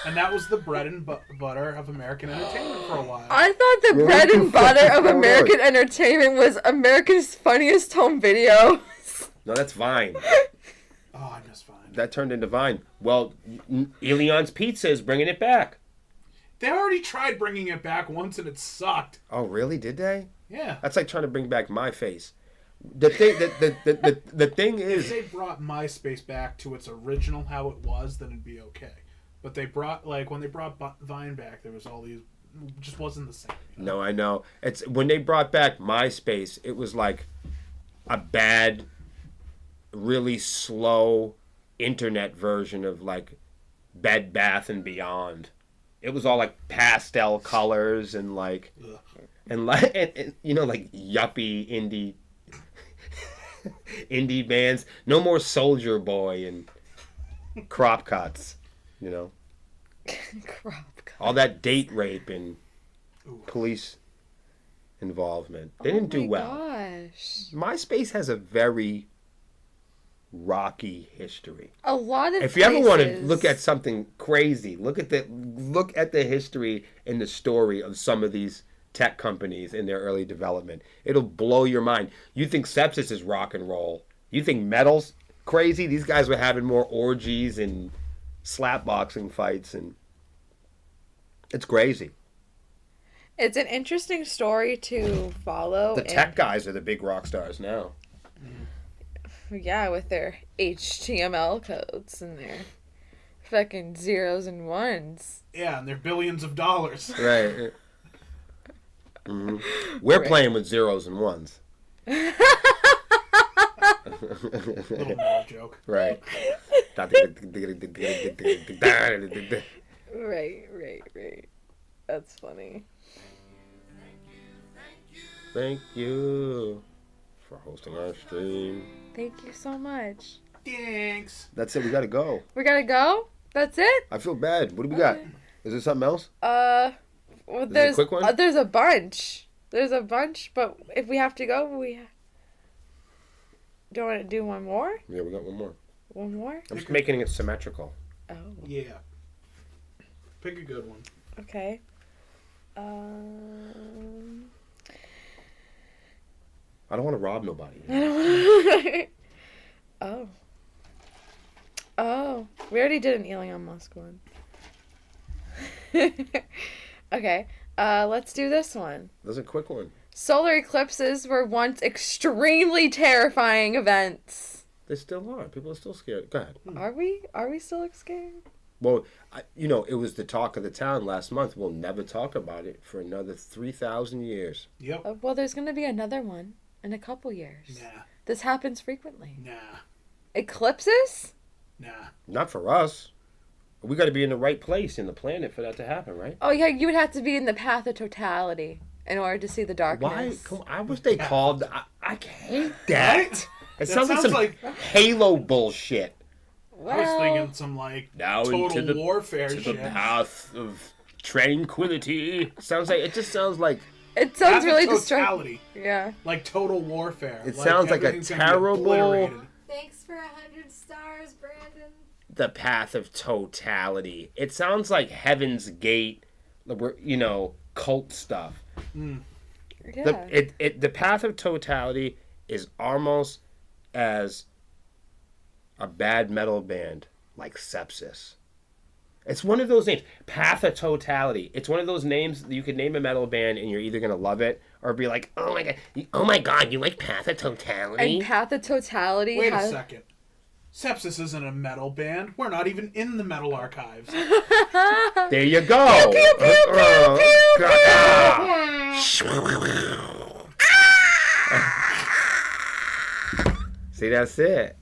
And that was the bread and butter of American entertainment for a while. I thought the Well, bread what and the fuck butter is of going on? American entertainment was America's Funniest Home Videos. No, that's Vine. Oh, I miss Vine. That turned into Vine. Well, Elion's Pizza is bringing it back. They already tried bringing it back once and it sucked. Oh, really? Did they? Yeah. That's like trying to bring back My Face. The thing, the thing If is, they brought MySpace back to its original how it was, then it'd be okay. But they brought, like, when they brought Vine back, there was all these, it just wasn't the same. You know? no, I know. It's when they brought back MySpace, it was like a bad, really slow internet version of like Bed Bath and Beyond. It was all like pastel colors and like Ugh. and you know, like yuppie indie bands. No more Soldier Boy and crop cuts. You know, Crop. all that date rape and Ooh. police involvement. They didn't do well. Gosh. MySpace has a very rocky history. A lot of If you ever want to places- look at something crazy, look at the history and the story of some of these tech companies in their early development. It'll blow your mind. You think sepsis is rock and roll. You think metal's crazy. These guys were having more orgies and slapboxing fights, and it's crazy. It's an interesting story to follow. The tech guys are the big rock stars now. Yeah, with their HTML codes and their fucking zeros and ones. Yeah, and they're billions of dollars. Right. We're Right. playing with zeros and ones. Little mall joke. Right. Right. That's funny. Thank you for hosting our stream. Thank you so much. Thanks. That's it. We gotta go. We gotta go? That's it? I feel bad. What do we got? Is there something else? Well, it a there's quick one? there's a bunch. There's a bunch, but if we have to go, do you want to do one more? Yeah, we got one more. One more? I'm just making it symmetrical. Oh, Yeah. Pick a good one. okay. I don't want to rob nobody. I don't want Oh, we already did an Elon Musk one. Okay, let's do this one. That's a quick one. Solar eclipses were once extremely terrifying events. They still are. People are still scared. Go ahead. Are we? Are we still scared? Well, it was the talk of the town last month. We'll never talk about it for another 3,000 years. Yep. Well, there's going to be another one in a couple years. Nah. This happens frequently. Nah. Eclipses? Nah. Not for us. We got to be in the right place in the planet for that to happen, right? Oh, yeah, you would have to be in the path of totality in order to see the darkness. Why? Come on, I wish they called. I hate that. Right? It That sounds like sounds some like- Halo bullshit. I was thinking some, like, Now total into the- warfare To the shit. path of tranquility. It just sounds like It sounds Path of really distracting. totality. Yeah. Like total warfare. It sounds like a everything's gonna be terrible- obliterated. Thanks for 100 stars, Brandon. the path of totality. It sounds like Heaven's Gate, cult stuff. Mm. Yeah. The path of totality is almost as a bad metal band like Sepsis. It's one of those names, Path of Totality. It's one of those names that you could name a metal band and you're either gonna love it or be like, oh my god, you like Path of Totality? And path of totality Wait a has... second. Sepsis isn't a metal band. We're not even in the metal archives. There you go. Pew, pew, pew, pew, pew, See, that's it.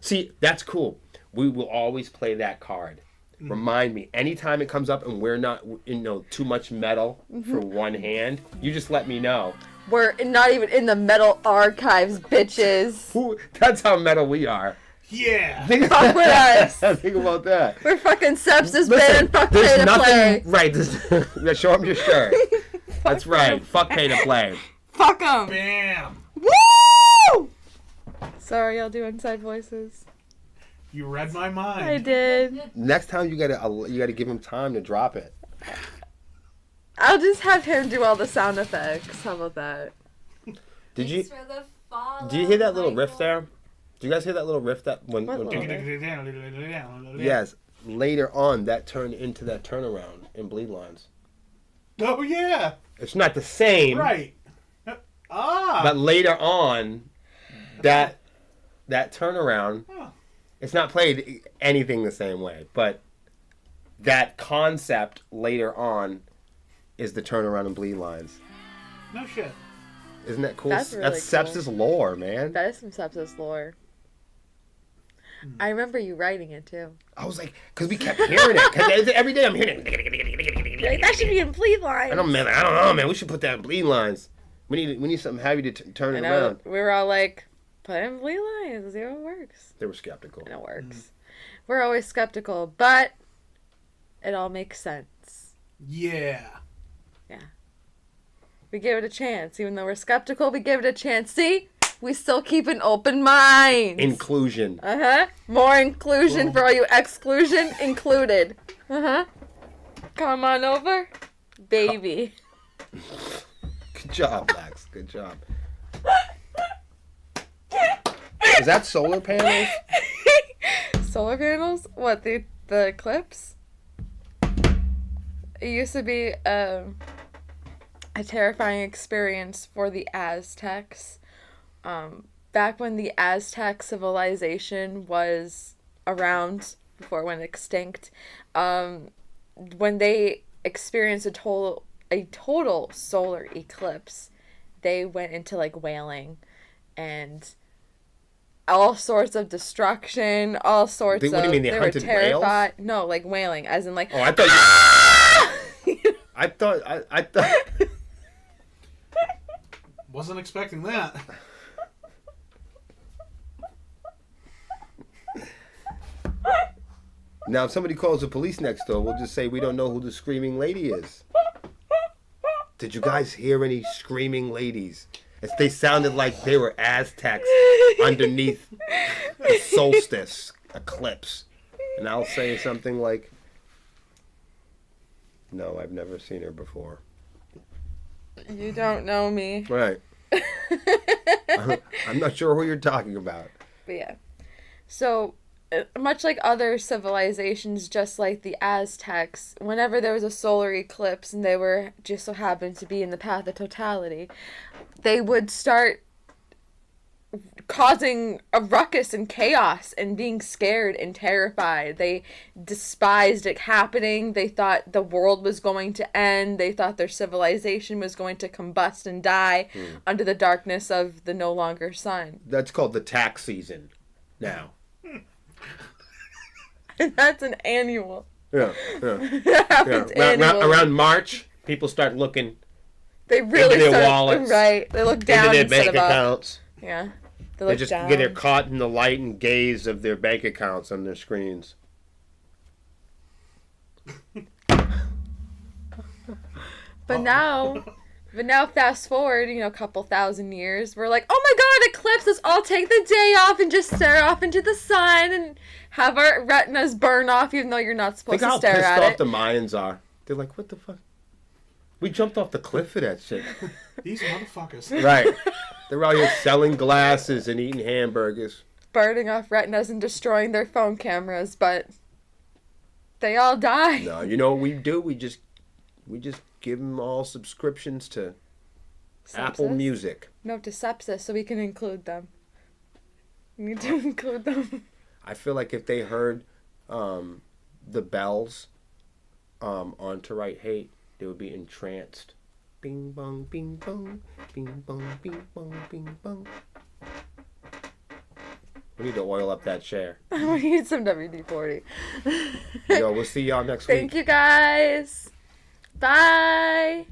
See, that's cool. We will always play that card. remind me. Anytime it comes up and we're not, too much metal for one hand, you just let me know. We're not even in the metal archives, bitches. That's how metal we are. Yeah. Fuck with us. Think about that. We're fucking sepsis Listen, band and fuck there's pay to nothing play. right. Yeah, show them your shirt. That's right. Fuck pay to play. Fuck them. Bam. Woo! Sorry, I'll do inside voices. You read my mind. I did. Next time you gotta give him time to drop it. I'll just have him do all the sound effects. How about that? Did you? Thanks for the follow, Do you hear that little riff Michael. there? Do you guys hear that little riff that when? What little Yes. Later on, that turned into that turnaround in Bleed Lines. Oh yeah. It's not the same, Right. but later on, that turnaround, it's not played anything the same way, but that concept later on is the turnaround in Bleed Lines. No shit. Isn't that cool? That's really That's cool. sepsis lore, man. That is some sepsis lore. I remember you writing it too. I was like, because we kept hearing it. Because every day I'm hearing Like, it. that should be in Bleed Lines. I don't know, man. We should put that in Bleed Lines. We need something heavy to turn it I know. around. We were all like, put it in Bleed Lines. See how it works. They were skeptical. And it works. We're always skeptical, but it all makes sense. Yeah. We give it a chance. Even though we're skeptical, we give it a chance. See? We still keep an open mind. Inclusion. More inclusion for all you exclusion included. Come on over, baby. Good job, Lex. Good job. Is that solar panels? Solar panels? What, the eclipse? It used to be a terrifying experience for the Aztecs. Back when the Aztec civilization was around, before it went extinct, when they experienced a total solar eclipse, they went into like wailing and all sorts of destruction, all sorts of... What do you mean, they were hunted terrified. No, like wailing, as in like... Oh, I thought I thought... Wasn't expecting that. Now, if somebody calls the police next door, we'll just say we don't know who the screaming lady is. Did you guys hear any screaming ladies? They sounded like they were Aztecs underneath a solstice eclipse. And I'll say something like, no, I've never seen her before. You don't know me. Right. I'm not sure who you're talking about. But yeah. So, much like other civilizations, just like the Aztecs, whenever there was a solar eclipse and they were just so happened to be in the path of totality, they would start causing a ruckus and chaos and being scared and terrified. They despised it happening. They thought the world was going to end. They thought their civilization was going to combust and die under the darkness of the no longer sun. That's called the tax season now. And that's an annual. Yeah. It happens annually. Around March, people start looking They really into their start, wallets, right? They look down into their instead bank of up. accounts. Yeah, they They look just down. they're caught in the light and gaze of their bank accounts on their screens. But now, fast forward, a couple thousand years, we're like, oh my god, eclipse! Let's all take the day off and just stare off into the sun and have our retinas burn off, even though you're not supposed Think to how stare pissed at off it. the Mayans are. They're like, what the fuck? We jumped off the cliff for that shit. These motherfuckers. Right. They're out here selling glasses and eating hamburgers. Burning off retinas and destroying their phone cameras, but they all die. No, you know what we do? We just give them all subscriptions to Apple Sepsis? Music. No, to sepsis, so we can include them. We need to include them. I feel like if they heard the bells on To Write Hate, they would be entranced. Bing bong, bing bong, bing bong, bing bong, bing bong. We need to oil up that chair. We need some WD-40. Yo, we'll see y'all next week. Thank you guys. Bye.